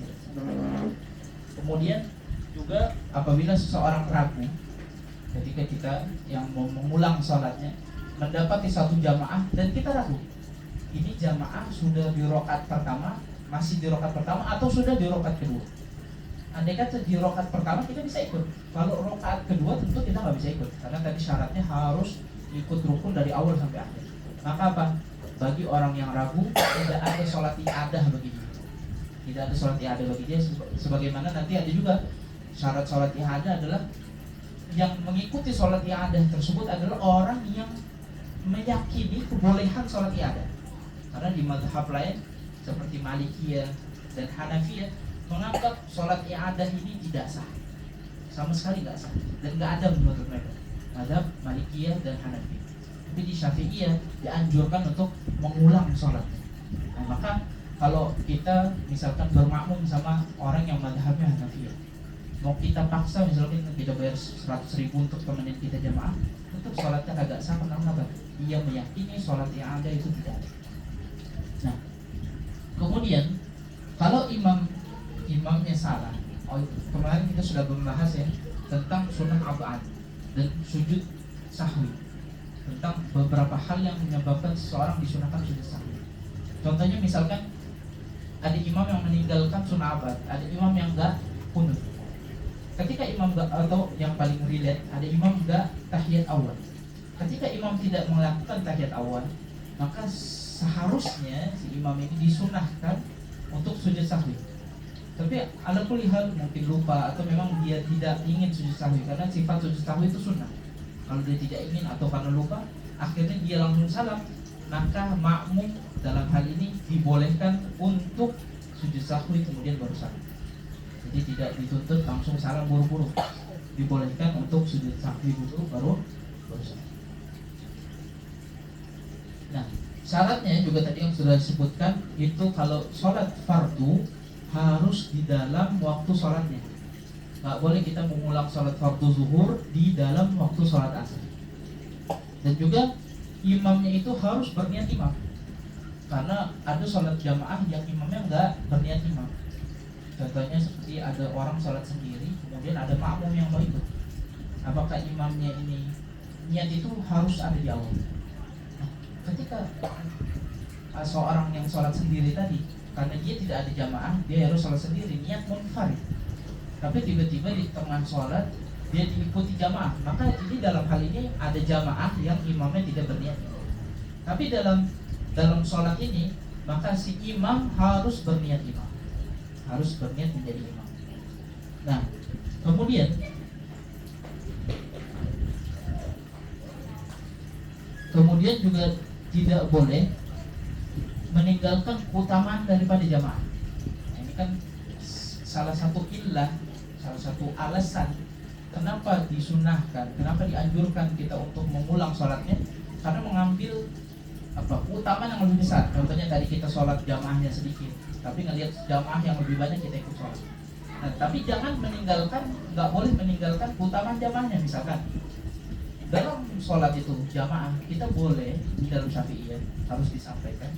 Kemudian juga apabila seseorang ragu, ketika kita yang mau mengulang sholatnya, mendapati satu jamaah dan kita ragu, ini jamaah sudah di rakaat pertama, masih di rakaat pertama atau sudah di rakaat kedua. Andai kata di rakaat pertama kita bisa ikut, kalau rakaat kedua tentu kita nggak bisa ikut, karena tadi syaratnya harus ikut rukun dari awal sampai akhir. Maka apa? Bagi orang yang ragu, tidak ada sholat i'adah bagi dia. Tidak ada sholat i'adah bagi dia, sebagaimana nanti ada juga syarat sholat i'adah adalah yang mengikuti sholat i'adah tersebut adalah orang yang meyakini kebolehan sholat i'adah. Karena di mazhab lain seperti Malikiyah dan Hanafiyah menganggap sholat i'adah ini tidak sah, sama sekali nggak sah dan nggak ada menurut mereka. Mazhab Malikiyah dan Hanafiyah. Tapi di Syafi'iyah dianjurkan untuk mengulang sholat. Nah, maka kalau kita misalkan bermakmum sama orang yang mazhabnya Hanafiyah, mau kita paksa misalnya kita bayar 100.000 untuk temenin kita jamaah, tetap sholatnya kagak sah. Kenapa? Dia meyakini sholat yang ada itu tidak ada. Nah, kemudian kalau imamnya salah, kemarin kita sudah membahas ya tentang sunnah abad dan sujud sahwi, tentang beberapa hal yang menyebabkan seseorang disunahkan sujud sahwi. Contohnya misalkan ada imam yang meninggalkan sunnah abad, ada imam yang enggak kunut. Ketika imam enggak, atau yang paling relate, ada imam enggak tahiyat awal. Ketika imam tidak melakukan tahiyat awal, maka seharusnya si imam ini disunahkan untuk sujud sahwi. Tapi ala kulli hal mungkin lupa atau memang dia tidak ingin sujud sahwi, karena sifat sujud sahwi itu sunnah. Kalau dia tidak ingin atau karena lupa, akhirnya dia langsung salam, maka makmum dalam hal ini dibolehkan untuk sujud sahwi kemudian baru salam. Jadi tidak dituntut langsung salam buru-buru, dibolehkan untuk sujud sahwi dulu baru salam. Nah, syaratnya juga tadi yang sudah disebutkan itu kalau sholat fardu harus di dalam waktu sholatnya. Nggak boleh kita mengulang sholat fardu zuhur di dalam waktu sholat asar. Dan juga imamnya itu harus berniat imam. Karena ada sholat jamaah yang imamnya nggak berniat imam. Contohnya seperti ada orang sholat sendiri, kemudian ada makmum yang mau ikut. Apakah imamnya ini niat itu harus ada di awal? Nah, ketika seorang yang sholat sendiri tadi, karena dia tidak ada jamaah, dia harus sholat sendiri, niat munfarid. Tapi tiba-tiba di tengah sholat dia diikuti jamaah, maka ini dalam hal ini ada jamaah yang imamnya tidak berniat. Tapi dalam sholat ini, maka si imam harus berniat imam, harus berniat menjadi imam. Nah, kemudian juga tidak boleh meninggalkan keutamaan daripada jamaah. Ini kan salah satu illah, salah satu alasan kenapa disunahkan, kenapa dianjurkan kita untuk mengulang sholatnya, karena mengambil keutamaan yang lebih besar. Contohnya tadi kita sholat jamaahnya sedikit, tapi ngelihat jamaah yang lebih banyak kita ikut sholat. Nah, tapi jangan meninggalkan, nggak boleh meninggalkan keutamaan jamaahnya. Misalkan dalam sholat itu jamaah, kita boleh di dalam Syafi'iyah harus disampaikan,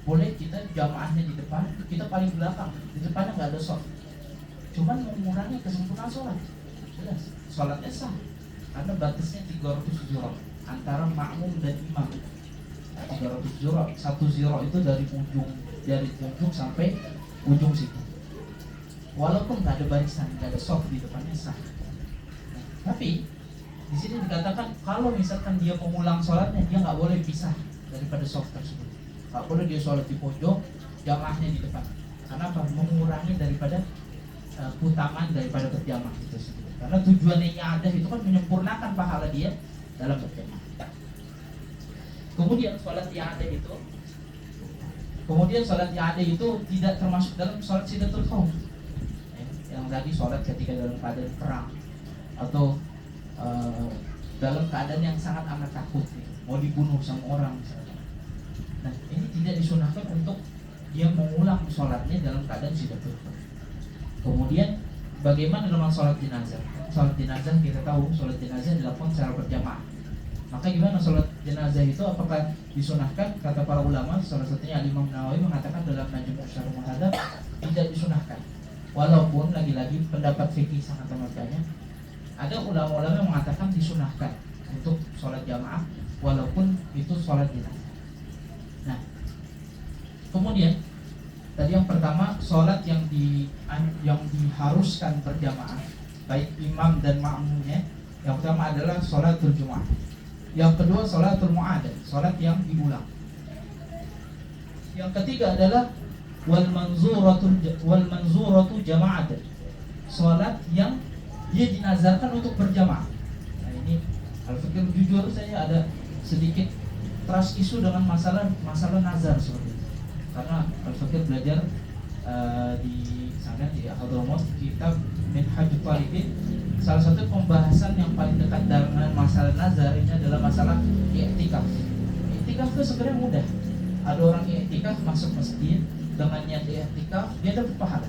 boleh kita jamaahnya di depan, kita paling belakang, di depannya nggak ada sholat. Cuman mengurangi kesempurnaan sholat. Jelas, sholatnya sah karena batasnya 300 ziro antara makmum dan imam. 300 ziro, 1 ziro itu dari ujung sampai ujung situ. Walaupun nggak ada barisan, nggak ada soft di depannya sah. Nah, tapi di sini dikatakan kalau misalkan dia mengulang sholatnya, dia nggak boleh pisah daripada soft tersebut. Nggak boleh dia sholat di pojok, jamaahnya di depan. Karena apa? Mengurangi daripada keutamaan daripada berjamaah itu sendiri. Karena tujuannya ada itu kan menyempurnakan pahala dia dalam berjamaah. Kemudian sholat yang ada itu tidak termasuk dalam sholat sidatul khauf. Yang tadi sholat ketika dalam keadaan perang atau dalam keadaan yang sangat amat takut, mau dibunuh sama orang misalnya. Nah, ini tidak disunahkan untuk dia mengulang sholatnya dalam keadaan sidatul khauf. Kemudian bagaimana dengan sholat jenazah? Sholat jenazah kita tahu sholat jenazah dilakukan secara berjamaah. Maka gimana sholat jenazah itu, apakah disunahkan? Kata para ulama, salah satunya Imam Nawawi mengatakan dalam Najmu Syarh Muhadzab tidak disunahkan. Walaupun lagi-lagi pendapat fikih sangat amat banyak. Ada ulama-ulama yang mengatakan disunahkan untuk sholat jamaah walaupun itu sholat jenazah. Nah, kemudian tadi yang pertama sholat yang diharuskan berjamaah baik imam dan makmumnya. Yang pertama adalah sholatul Jumat. Yang kedua sholatul mu'adah, sholat yang diulang. Yang ketiga adalah wal manzuratu jama'atan, sholat yang dia dinazarkan untuk berjamaah. Nah, ini Al-Fakir jujur saya ada sedikit trust isu dengan masalah nazar seperti itu. Karena Al-Fakir belajar di sana di Hadramaut kitab Minhajul Talibin, salah satu pembahasan yang paling dekat dengan masalah nazar ini adalah masalah i'tikaf. I'tikaf itu sebenarnya mudah. Ada orang i'tikaf masuk masjid dengan niat i'tikaf, dia dapat pahala.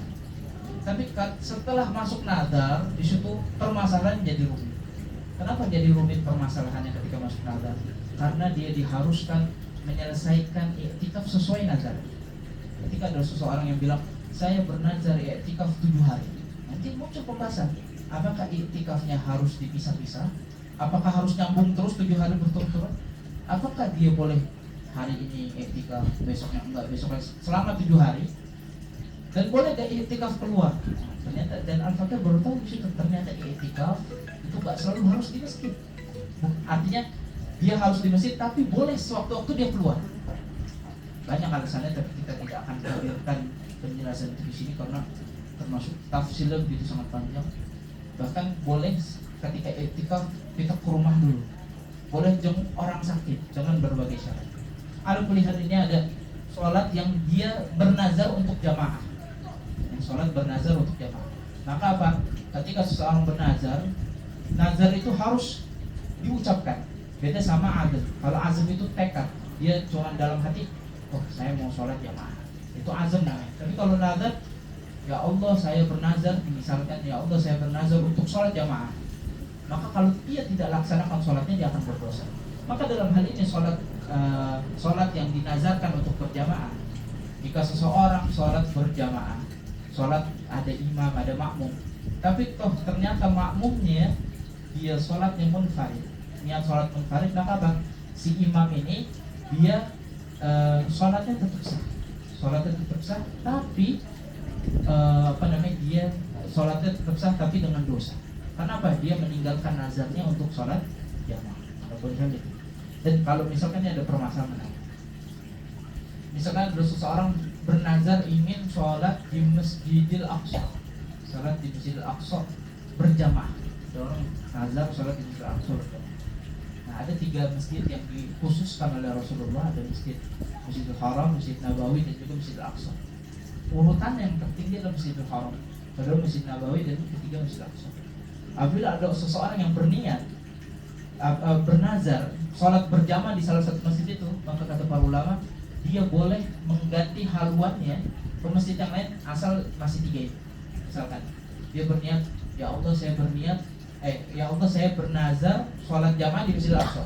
Tapi setelah masuk nazar, di situ permasalahan jadi rumit. Kenapa jadi rumit permasalahannya ketika masuk nazar? Karena dia diharuskan menyelesaikan i'tikaf sesuai nazar. Ketika ada seseorang yang bilang, saya bernazar i'tikaf 7 hari, nanti muncul pembahasan, apakah i'tikafnya harus dipisah-pisah? Apakah harus nyambung terus 7 hari berturut-turut? Apakah dia boleh hari ini i'tikaf, besoknya enggak, besoknya selama 7 hari? Dan boleh gak i'tikaf keluar? Ternyata, dan Al-Fatihah baru tahu di situ, ternyata i'tikaf itu gak selalu harus di masjid. Artinya dia harus di masjid, tapi boleh sewaktu-waktu dia keluar. Banyak alasannya, tapi kita tidak akan hadirkan penjelasan itu di sini karena termasuk tafsirnya begitu sangat panjang. Bahkan boleh ketika i'tikaf kita ke rumah dulu. Boleh jenguk orang sakit, jangan berbagai syarat. Ada pilihan ini, ada sholat yang dia bernazar untuk jamaah. Yang sholat bernazar untuk jamaah. Maka apa? Ketika seseorang bernazar, nazar itu harus diucapkan. Beda sama azam. Kalau azam itu tekad, dia cuma dalam hati, oh saya mau sholat jamaah, itu azam namanya. Tapi kalau nazar, ya Allah saya bernazar, misalkan ya Allah saya bernazar untuk sholat jamaah, maka kalau dia tidak laksanakan sholatnya dia akan berdosa. Maka dalam hal ini sholat yang dinazarkan untuk berjamaah, jika seseorang sholat berjamaah, sholat ada imam, ada makmum, tapi toh ternyata makmumnya dia sholatnya munfarid, niat sholat munfarid, maka apa? Si imam ini dia sholatnya tetap sah, tapi dia sholatnya tetap sah tapi dengan dosa. Kenapa? Dia meninggalkan nazarnya untuk sholat jamaah. Itu. Dan kalau misalkan ada permasalahan, misalkan ada seseorang bernazar ingin sholat di Masjidil Aqsa, sholat di Masjidil Aqsa berjamaah. Ada orang nazar sholat di Masjidil Aqsa berjamaah. Nah, ada 3 masjid yang dikhususkan oleh Rasulullah, ada Masjidil Haram, Masjid Nabawi, dan juga Masjidil Aqsa. Urutan yang tertinggi adalah Masjidil Haram, kedua Masjid Nabawi, dan ketiga Masjidil Aqsa. Apabila ada seseorang yang berniat bernazar sholat berjamaah di salah satu masjid itu, maka kata para ulama, dia boleh mengganti haluannya ke masjid yang lain asal masih 3 itu. Misalkan dia berniat, ya Allah saya bernazar sholat jamaah di Masjidil Aqsa,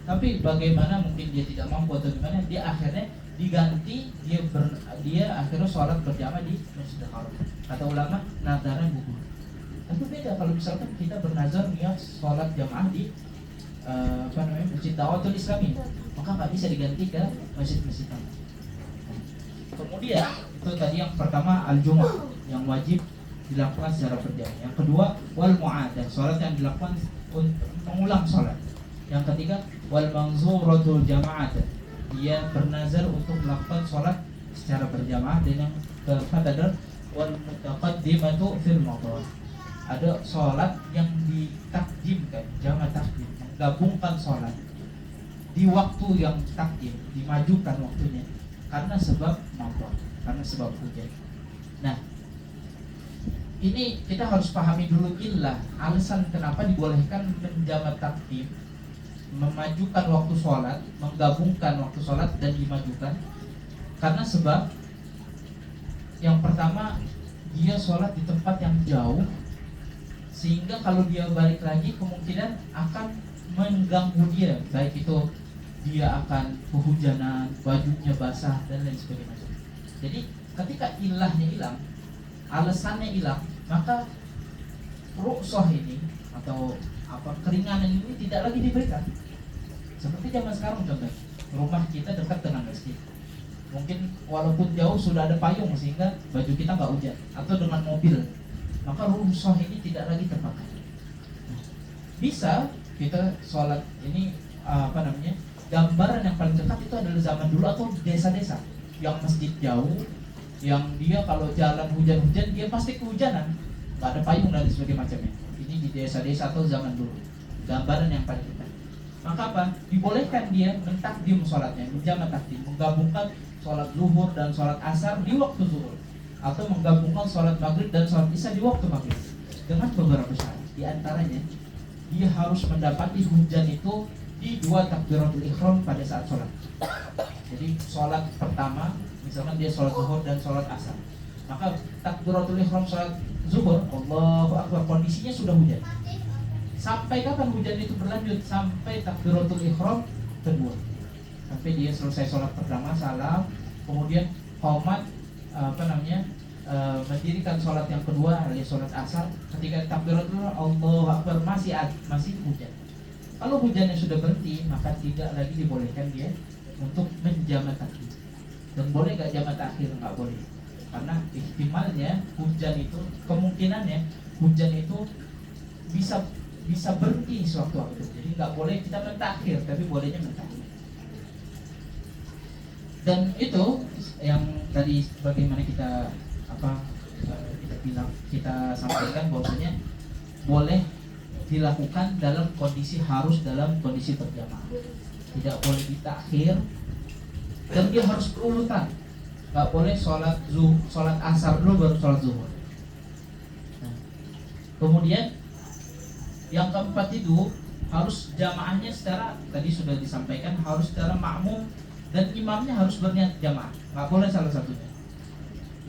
tapi bagaimana mungkin dia tidak mampu atau gimana, dia akhirnya diganti, dia akhirnya sholat berjamaah di Masjidil Haram. Kata ulama, nazarnya gugur. Tapi beda kalau misalkan kita bernazar niat sholat jamaah di Masjid Dawatul Islami, maka nggak bisa diganti ke masjid-masjid lain. Kemudian itu tadi yang pertama al-jumu'ah yang wajib dilakukan secara berjamaah. Yang kedua wal mu'adah, sholat yang dilakukan mengulang sholat. Yang ketiga wal manzuratul jama'ah, dia bernazar untuk melakukan sholat secara berjamaah. Dan yang keempat adalah wal mutaqaddimatu fil madhah, ada sholat yang ditakdimkan, jama' takdim, menggabungkan sholat di waktu yang takdim, dimajukan waktunya karena sebab madhah, karena sebab hujan. Nah, ini kita harus pahami dulu illah, alasan kenapa dibolehkan menjama' takdim, memajukan waktu sholat, menggabungkan waktu sholat dan dimajukan. Karena sebab yang pertama, dia sholat di tempat yang jauh, sehingga kalau dia balik lagi kemungkinan akan mengganggu dia, baik itu dia akan kehujanan, bajunya basah dan lain sebagainya. Jadi ketika ilahnya hilang, alasannya hilang, maka rukhsah ini atau keringanan ini tidak lagi diberikan. Seperti zaman sekarang contohnya, rumah kita dekat dengan masjid, mungkin walaupun jauh sudah ada payung sehingga baju kita nggak hujan, atau dengan mobil, maka rukhsah ini tidak lagi terpakai. Bisa kita sholat ini gambaran yang paling dekat itu adalah zaman dulu atau desa-desa yang masjid jauh, yang dia kalau jalan hujan-hujan dia pasti kehujanan, nggak ada payung dan sebagainya macamnya. Ini di desa-desa atau zaman dulu, gambaran yang paling dekat. Maka apa? Dibolehkan dia mentakdim sholatnya, menjama' takdim, menggabungkan sholat zuhur dan sholat asar di waktu zuhur, atau menggabungkan sholat maghrib dan sholat isya di waktu maghrib, dengan beberapa syarat. Di antaranya, dia harus mendapati hujan itu di 2 takbiratul ihram pada saat sholat. Jadi sholat pertama, misalkan dia sholat zuhur dan sholat asar, Maka takbiratul ihram salat zuhur, Allahu akbar, kondisinya sudah hujan. Sampai kapan hujan itu berlanjut? Sampai takbiratul ihram kedua. Sampai dia selesai sholat pertama, salam, kemudian qomat mendirikan sholat yang kedua alias sholat asar. Ketika takbiratul Allahu akbar masih hujan. Kalau hujannya sudah berhenti, maka tidak lagi dibolehkan dia untuk menjamak takhir. Dan boleh gak jamak takhir? Nggak boleh, karena ihtimalnya hujan itu, kemungkinannya hujan itu bisa berhenti sewaktu-waktu. Jadi nggak boleh kita mentakhir, tapi bolehnya mentakhir. Dan itu yang tadi bagaimana kita kita sampaikan bahwasanya boleh dilakukan dalam kondisi berjamaah. Tidak boleh ditakhir, dan dia harus berurutan. Nggak boleh sholat asar dulu baru sholat zuhur. Nah, kemudian yang keempat itu harus jamaahnya secara, tadi sudah disampaikan, harus secara makmum, dan imamnya harus berniat jamaah. Nggak boleh salah satunya.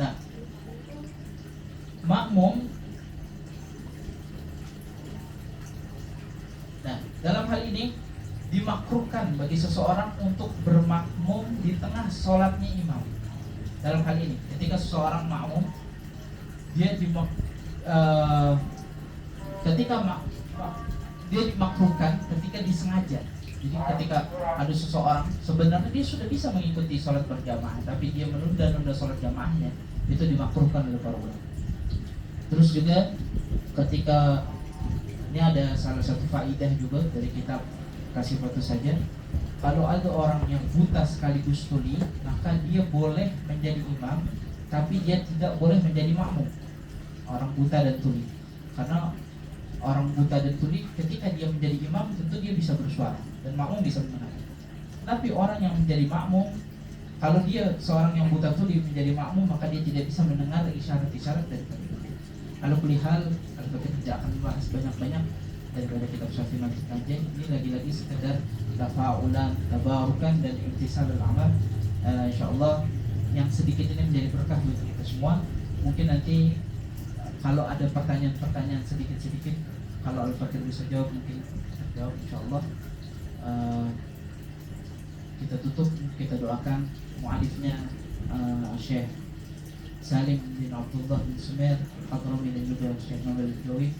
Nah, makmum. Nah, dalam hal ini dimakruhkan bagi seseorang untuk bermakmum di tengah sholatnya imam. Dalam hal ini, ketika seseorang makmum, dia dimakruhkan ketika disengaja. Jadi ketika ada seseorang sebenarnya dia sudah bisa mengikuti sholat berjamaah, tapi dia menunda sholat jamaahnya, itu dimakruhkan oleh para ulama. Terus juga ketika ini ada salah satu faidah juga dari kitab Kasih Foto Saja. Kalau ada orang yang buta sekaligus tuli, maka dia boleh menjadi imam, tapi dia tidak boleh menjadi makmum. Orang buta dan tuli, karena orang buta dan tuli ketika dia menjadi imam tentu dia bisa bersuara dan makmum bisa mendengar. Tapi orang yang menjadi makmum, kalau dia seorang yang buta tuli menjadi makmum, maka dia tidak bisa mendengar isyarat-isyarat dari imam. Kalau kulihal, kalau kita tidak akan membahas banyak-banyak daripada kitab Syafi'i Majid Kajian. Ini lagi-lagi sekedar tafa'ulan, tabarukan, dan imtisal al-amal. InsyaAllah yang sedikit ini menjadi berkah bagi kita semua. Mungkin nanti kalau ada pertanyaan-pertanyaan sedikit-sedikit, kalau Al-Fakir bisa jawab, mungkin jawab insyaAllah. Kita tutup, kita doakan mu'alifnya Syekh Salim bin Abdullah bin Sumer Hadrami, dan juga Syekh Novel Jowi.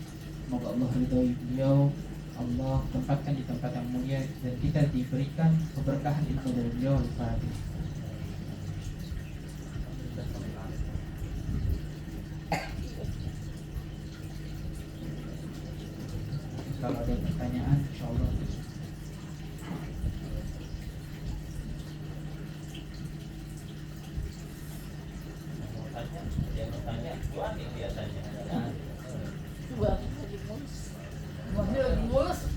Semoga Allah ridhoi beliau, Allah tempatkan di tempat yang mulia, dan kita diberikan keberkahan ilmu dari beliau. Al-Fatihah. Kalau ada pertanyaan, insyaallah. Dia bertanya, buat nih biasanya. Buatnya lagi mulus.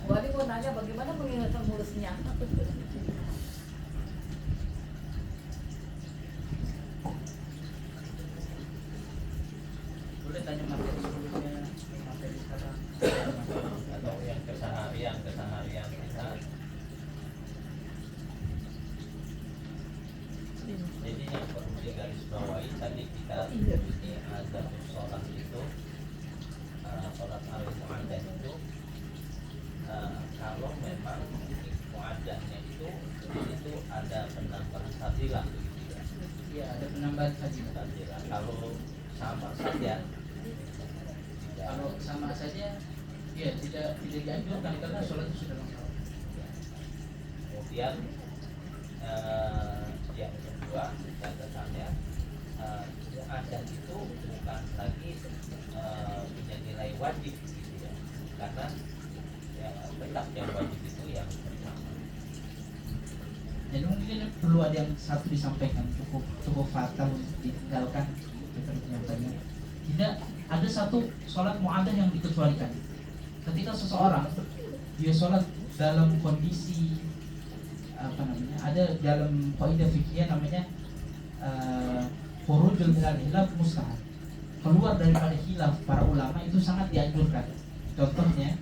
Buatnya mau nanya bagaimana mengingatkan mulusnya. Boleh tanya materi sebelumnya, materi sekarang, Atau yang keseharian kita. Jadi yang perlu digarisbawahi tadi kita ini ada sholat itu, sholat al-mu'adzan itu, kalau memang mu'adzannya itu ada penambahan fadilah begitu ya. ya ada penambahan fadilah. Fadilah. Kalau sama saja, Kalau sama saja, ya tidak dianjurkan karena sholat itu sudah lengkap. kemudian yang kedua catatannya, mu'adzan itu bukan lagi punya nilai wajib gitu ya, karena ya, tetap yang wajib itu yang pertama. Jadi mungkin perlu ada yang satu disampaikan, cukup fatal untuk ditinggalkan kita penyampaiannya. Tidak ada satu sholat mu'adzan yang dikecualikan. Ketika seseorang dia sholat dalam kondisi ada dalam kaidah fikih namanya khurujul minal khilaf mustahab, keluar daripada khilaf para ulama itu sangat dianjurkan. Contohnya,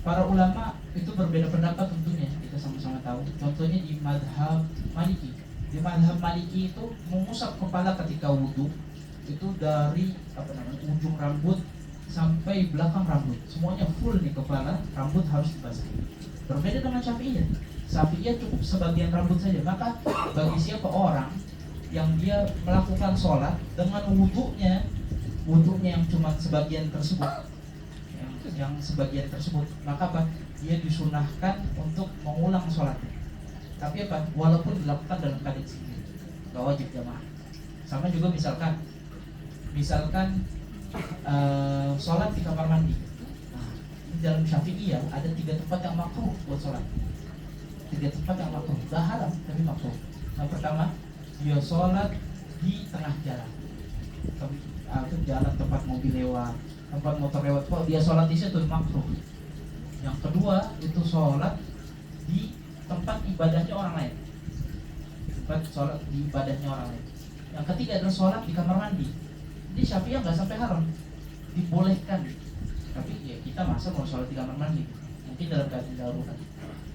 para ulama itu berbeda pendapat tentunya, kita sama-sama tahu. Contohnya di madhab Maliki, Di mazhab Maliki itu mengusap kepala ketika wudhu itu dari ujung rambut sampai belakang rambut, semuanya full di kepala, rambut harus dibasahi. Berbeda dengan Syafi'iyah. Syafi'iyah cukup sebagian rambut saja. Maka bagi siapa orang yang dia melakukan sholat dengan wudhunya yang cuma sebagian tersebut, yang sebagian tersebut, maka apa? Dia disunahkan untuk mengulang sholatnya. Tapi apa? Walaupun dilakukan dalam keadaan sendiri, gak wajib jamaah. Sama juga misalkan sholat di kamar mandi. Nah, di dalam Syafi'iyah ada 3 tempat yang makruh buat sholat. 3 tempat yang makruh, gak haram tapi makruh. Yang pertama, dia sholat di tengah jalan. Jalan tempat mobil lewat, tempat motor lewat, kok dia sholat di situ makruh. Yang kedua itu sholat di tempat ibadahnya orang lain, tempat sholat di ibadahnya orang lain. Yang ketiga adalah sholat di kamar mandi. Jadi Syafi'iyah nggak sampai haram, dibolehkan. Tapi ya kita masa mau sholat di kamar mandi, mungkin dalam keadaan darurat.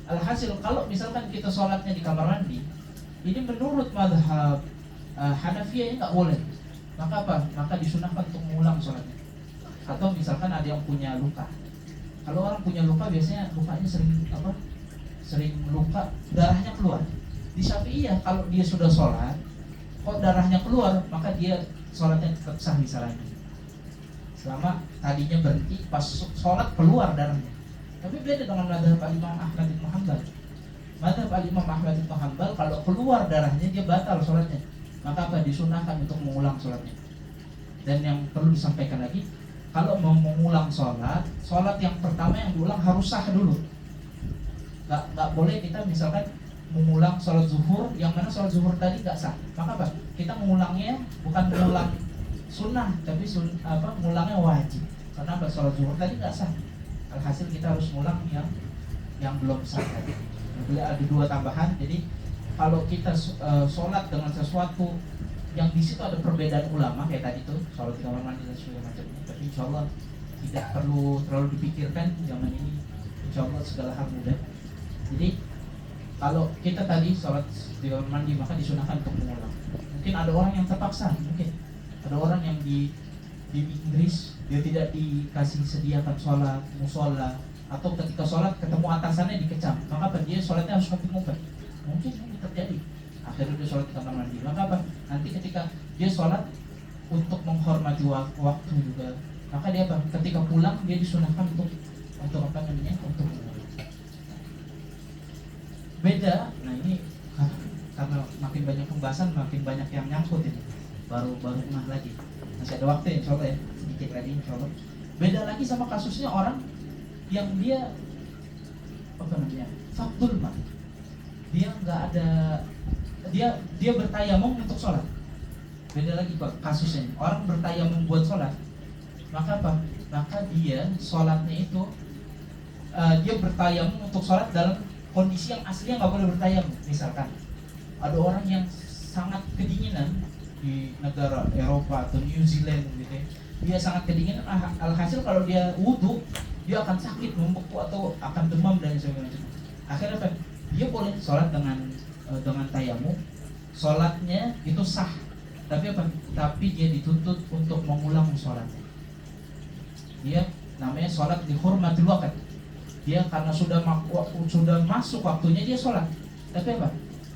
Alhasil kalau misalkan kita sholatnya di kamar mandi, ini menurut mazhab Hanafiyah ini nggak boleh. Maka apa? Maka disunahkan untuk mengulang sholatnya. Atau misalkan ada yang punya luka. Kalau orang punya luka biasanya lukanya sering luka, darahnya keluar. Di Syafi'iyah kalau dia sudah sholat, kok darahnya keluar, maka dia sholatnya tetap sah bisa lagi. Selama tadinya berhenti pas sholat keluar darahnya. Tapi beda dengan mazhab Imam Ahmad bin Hanbal. Mazhab Imam Ahmad bin Hanbal kalau keluar darahnya dia batal sholatnya. Maka apa? Disunahkan untuk mengulang sholatnya. Dan yang perlu disampaikan lagi, kalau mau mengulang sholat yang pertama yang diulang harus sah dulu. Gak boleh kita misalkan mengulang sholat zuhur yang mana sholat zuhur tadi gak sah. Maka apa? Kita mengulangnya bukan mengulang sunnah, tapi mengulangnya wajib. Karena apa? Sholat zuhur tadi gak sah. Alhasil kita harus mengulang yang belum sah tadi. Ada 2 tambahan. Jadi kalau kita sholat dengan sesuatu yang di situ ada perbedaan ulama kayak tadi tuh sholat di kamar mandi dan segala macamnya, tapi insya Allah tidak perlu terlalu dipikirkan zaman ini. Insya Allah segala hal mudah. Jadi kalau kita tadi sholat di kamar mandi maka disunahkan untuk mengulang. Mungkin ada orang yang terpaksa, mungkin ada orang yang di Inggris dia tidak dikasih sediakan sholat musola, atau ketika sholat ketemu atasannya dikecam, maka dia sholatnya harus ngumpet. Mungkin ini terjadi. Akhirnya dia sholat di kamar mandi. Maka apa? Nanti ketika dia sholat untuk menghormati waktu juga, maka dia apa? Ketika pulang dia disunahkan untuk beda. Nah ini karena makin banyak pembahasan makin banyak yang nyangkut ini. Baru ngeh lagi. Masih ada waktu insya Allah ya, sedikit lagi insya Allah. Beda lagi sama kasusnya orang yang dia faktul mah. Dia nggak ada, dia bertayamum untuk sholat. Beda lagi Pak kasusnya. Orang bertayamum buat sholat, maka apa? Maka dia sholatnya itu dia bertayamum untuk sholat dalam kondisi yang aslinya nggak boleh bertayamum. Misalkan ada orang yang sangat kedinginan di negara Eropa atau New Zealand gitu ya. Dia sangat kedinginan, alhasil kalau dia wudhu dia akan sakit, membeku atau akan demam dan sebagainya. Akhirnya apa? Dia boleh sholat dengan tayamum, sholatnya itu sah. Tapi apa? Tapi dia dituntut untuk mengulang sholatnya. Dia namanya sholat dihormatil waqt. Dia karena sudah masuk waktunya dia sholat. Tapi apa?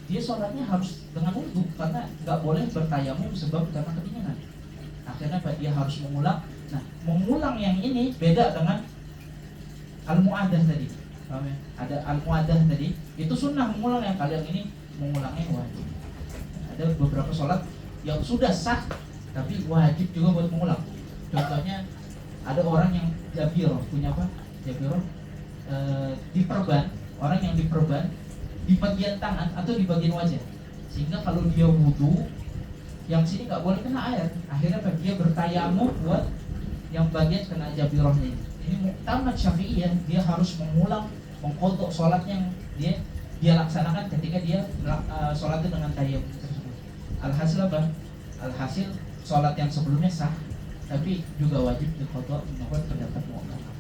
Dia sholatnya harus dengan wudhu karena nggak boleh bertayamum sebab karena kedinginan. Akhirnya apa? Dia harus mengulang. Nah, mengulang yang ini beda dengan al-mu'adah tadi. Ada al-mu'adah tadi, itu sunnah mengulang, yang kalian ini mengulangnya wajib. Ada beberapa sholat yang sudah sah tapi wajib juga buat mengulang. Contohnya ada orang yang jabiroh, punya apa? Jabiroh diperban, orang yang diperban di bagian tangan atau di bagian wajah, sehingga kalau dia wudhu yang sini nggak boleh kena air. Akhirnya apa? Dia bertayamum buat yang bagian kena jabirohnya ini. Ini muktamad Syafi'iyah, dia harus mengulang, mengkodok sholatnya yang dia laksanakan ketika dia sholatnya dengan tayamum tersebut. Alhasil apa? Alhasil sholat yang sebelumnya sah, tapi juga wajib dikodok menurut pendapat mu'tamad.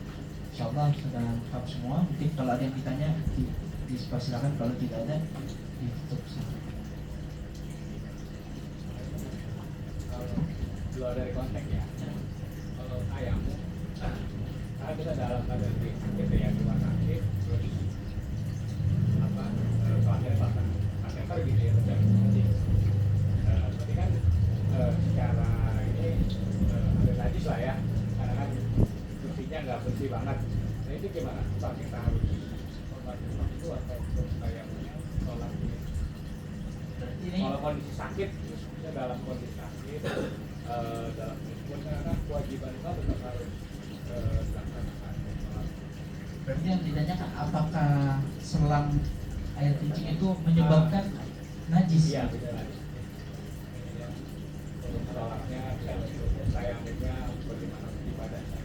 Insyaallah sudah lengkap semua. Mungkin kalau ada yang ditanya, silakan. Kalau tidak ada, ditutup. luar dari konteks ya. Kalau tayamum, karena kita dalam keadaan sakit ya, di rumah sakit, terus pasien pergi gitu ya, terus berarti kan secara ini ada najis lah ya, karena kan bersihnya nggak bersih banget. Nah itu gimana? Pak kita harus sholat itu atau tayamumnya sholat ini? Ini Kalau kondisi sakit, misalnya dalam kondisi sakit, dalam karena kewajiban itu tetap harus dilaksanakan. berarti yang ditanyakan apakah selang air kencing itu menyebabkan najis? Iya, bisa lagi. Untuk sholatnya, tayamumnya, bagaimana ibadahnya.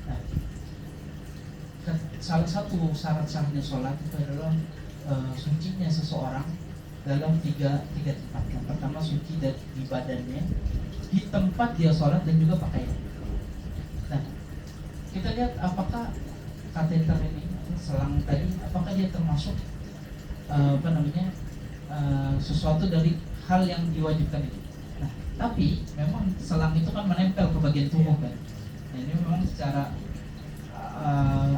Nah, salah satu syarat sahnya sholat itu adalah sucinya seseorang dalam tiga tempat. Yang pertama suci di badannya, di tempat dia sholat dan juga pakaian. Nah, kita lihat apakah kateter ini, selang tadi, apakah dia termasuk sesuatu dari hal yang diwajibkan itu. Nah, tapi memang selang itu kan menempel ke bagian tubuh kan. Nah, ini memang secara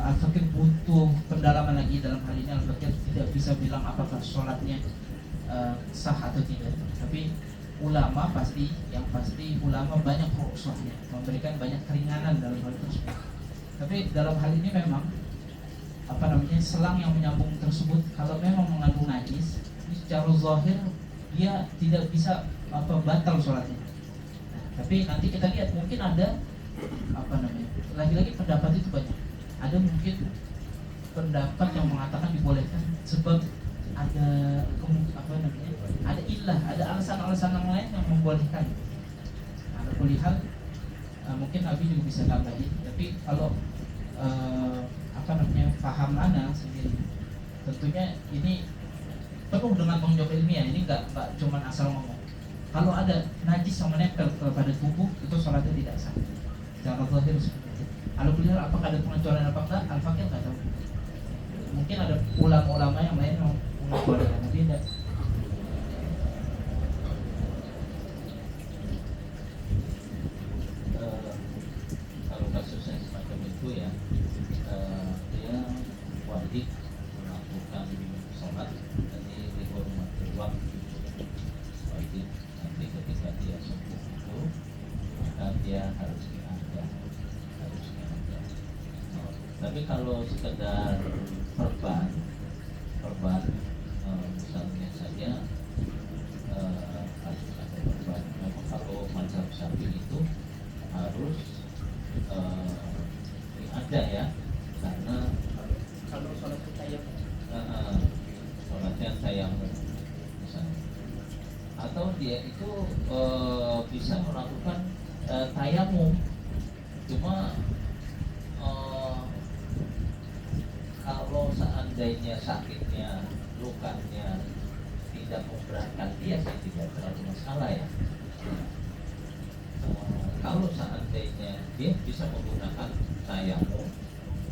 Al-Fakir butuh pendalaman lagi dalam hal ini. Al-Fakir tidak bisa bilang apakah sholatnya sah atau tidak. Tapi ulama yang pasti ulama banyak rukhsahnya, memberikan banyak keringanan dalam hal tersebut. Tapi dalam hal ini memang selang yang menyambung tersebut kalau memang mengandung najis, secara zahir dia tidak bisa batal sholatnya. Nah, tapi nanti kita lihat mungkin ada lagi-lagi pendapat itu banyak. Ada mungkin pendapat yang mengatakan dibolehkan sebab ada ada ilah, ada alasan-alasan yang lain yang membolehkan. Ada kulihat mungkin Nabi juga bisa tambahin. Tapi kalau paham mana sendiri, tentunya ini penuh dengan tanggung jawab ilmiah. Ini nggak cuma asal ngomong. Kalau ada najis yang menempel kepada tubuh, itu sholatnya tidak sah. Secara zahir seperti itu. Kalau beliau apakah ada pengecualian apa enggak, Al-Fakir nggak tahu. Mungkin ada ulama-ulama yang lain yang mengecualikan, tapi tidak. Kalau kasusnya semacam itu ya, dia wajib melakukan sholat dari dihormati waktu, wajib nanti ketika dia sembuh itu maka dia harus diada. Tapi kalau sekedar perban misalnya saja kasus ada perban, memang kalau mazhab Syafi'i itu harus diada ya, karena Kalau sholat tayamum, sholatnya tayamum misalnya, atau dia itu bisa melakukan tayamum, cuma kalau seandainya sakitnya, lukanya tidak memberatkan dia sih tidak terlalu masalah ya. Kalau seandainya dia bisa menggunakan tayamum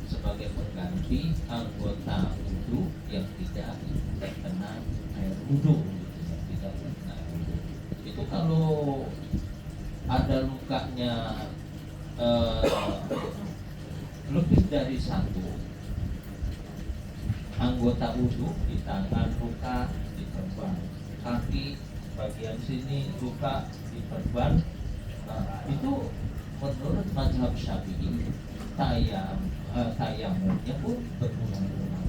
sebagai pengganti anggota wudu yang tidak terkena air wudu, tidak terkena air wudu. Itu kalau ada lukanya lebih dari satu anggota wudu, di tangan luka diperban, kaki bagian sini luka diperban, itu menurut mazhab Syafi'i tayamumnya pun berguna-guna.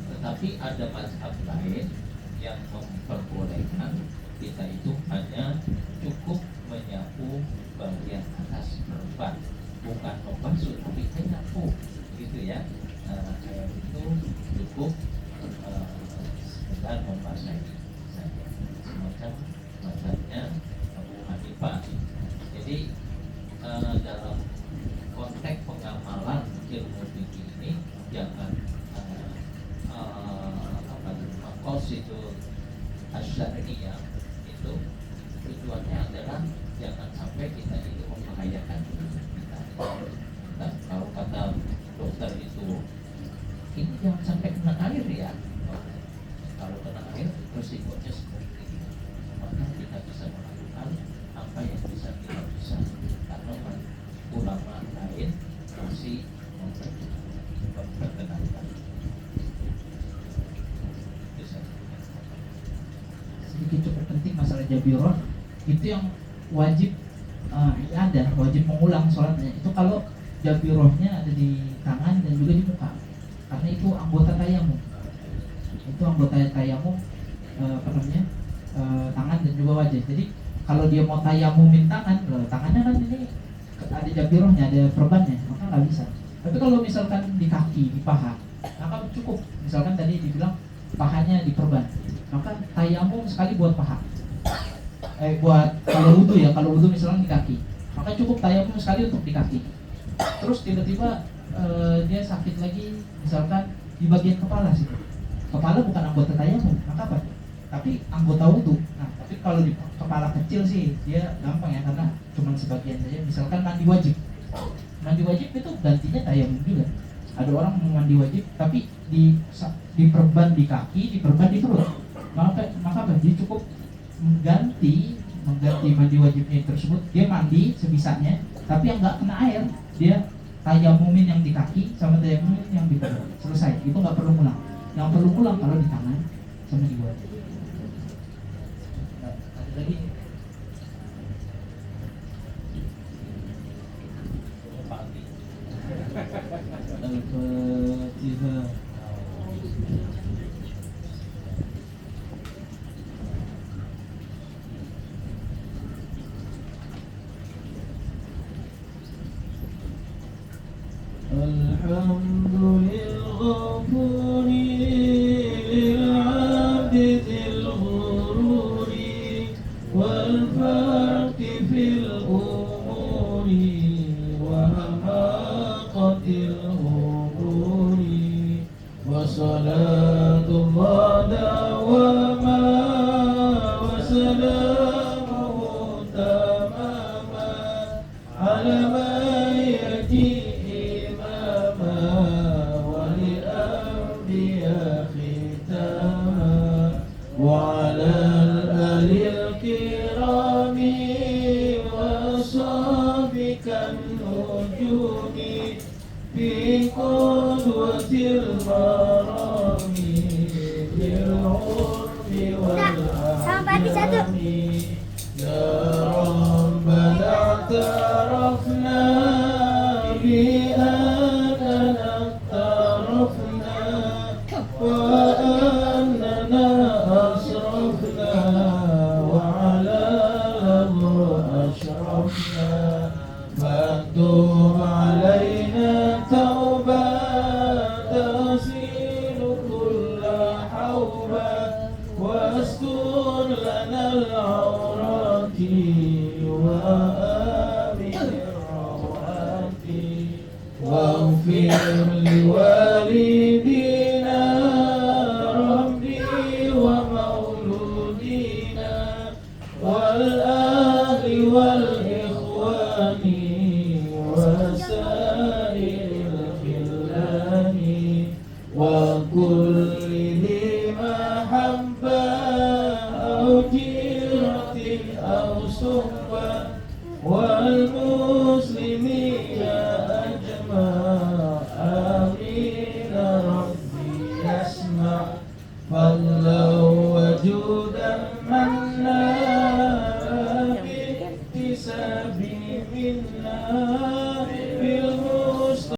Tetapi ada mazhab lain yang memperbolehkan kita itu hanya cukup menyapu bagian atas perban, bukan membasuh tapi menyapu gitu ya. Itu cukup sekedar membasahi saja, semacam mazhabnya Abu Hanifah. Jadi dalam konteks pengamalan ilmu fikih ini jangan maqasidul asy'ariyah itu tujuannya adalah jangan sampai kita itu membahayakan kita. Nah, kalau kata dokter itu ini jangan sampai kena air ya. Kalau kena air resikonya seperti ini, maka kita bisa melakukan jabirah itu yang wajib ada wajib mengulang sholatnya itu kalau jabirahnya ada di tangan dan juga di muka, karena itu anggota tayamum. Itu anggota tayamum tangan dan juga wajah. Jadi kalau dia mau tayamumin tangannya kan ini ada jabirahnya, ada perbannya, maka nggak bisa. Tapi kalau misalkan di kaki, di paha, maka cukup. Misalkan tadi dibilang pahanya diperban, maka tayamum sekali buat paha. Buat kalau wudu ya, kalau wudu misalnya di kaki, maka cukup tayamum sekali untuk di kaki. Terus tiba-tiba dia sakit lagi, misalkan di bagian kepala sih. Kepala bukan anggota tayamum, maka apa? Tapi anggota wudu. Nah, tapi kalau di kepala kecil sih dia gampang ya, karena cuma sebagian saja. Misalkan mandi wajib. Mandi wajib itu gantinya tayamum juga. Ada orang mau mandi wajib tapi diperban di kaki, diperban di perut. Maka apa? Dia cukup mengganti mandi wajibnya tersebut, dia mandi sebisanya, tapi yang nggak kena air, dia tayamumin yang di kaki sama tayamumin yang di perut. Selesai, itu nggak perlu ngulang. Yang perlu ngulang kalau di tangan sama di wajah. Nah, ada lagi? Al-Fatihah. الحمد للغفور للعبد ذي الغرور والفرق في الأمور وحماقة الغرور وصلاة الله دواما وسلامه تماما على ما يأتي وعلى الآل الكرام وصحبك النجوم في قدوة المرام بالعرف والأعلام يا ربنا اعترفنا بأننا اقترفنا وأننا أسرفنا وعلى الأمر أشرفنا فاكتب علينا توبة تسيل كل حوبة واستر لنا العورات وآمن الروعات واغفر لوالدينا ربي ومولودينا والأهل والإخوان وسائر الخلان وكل ذي محبة أو جيرة أو صحبة والمسلمين أجمع آمين ربي يسمع فضلا وجودا منا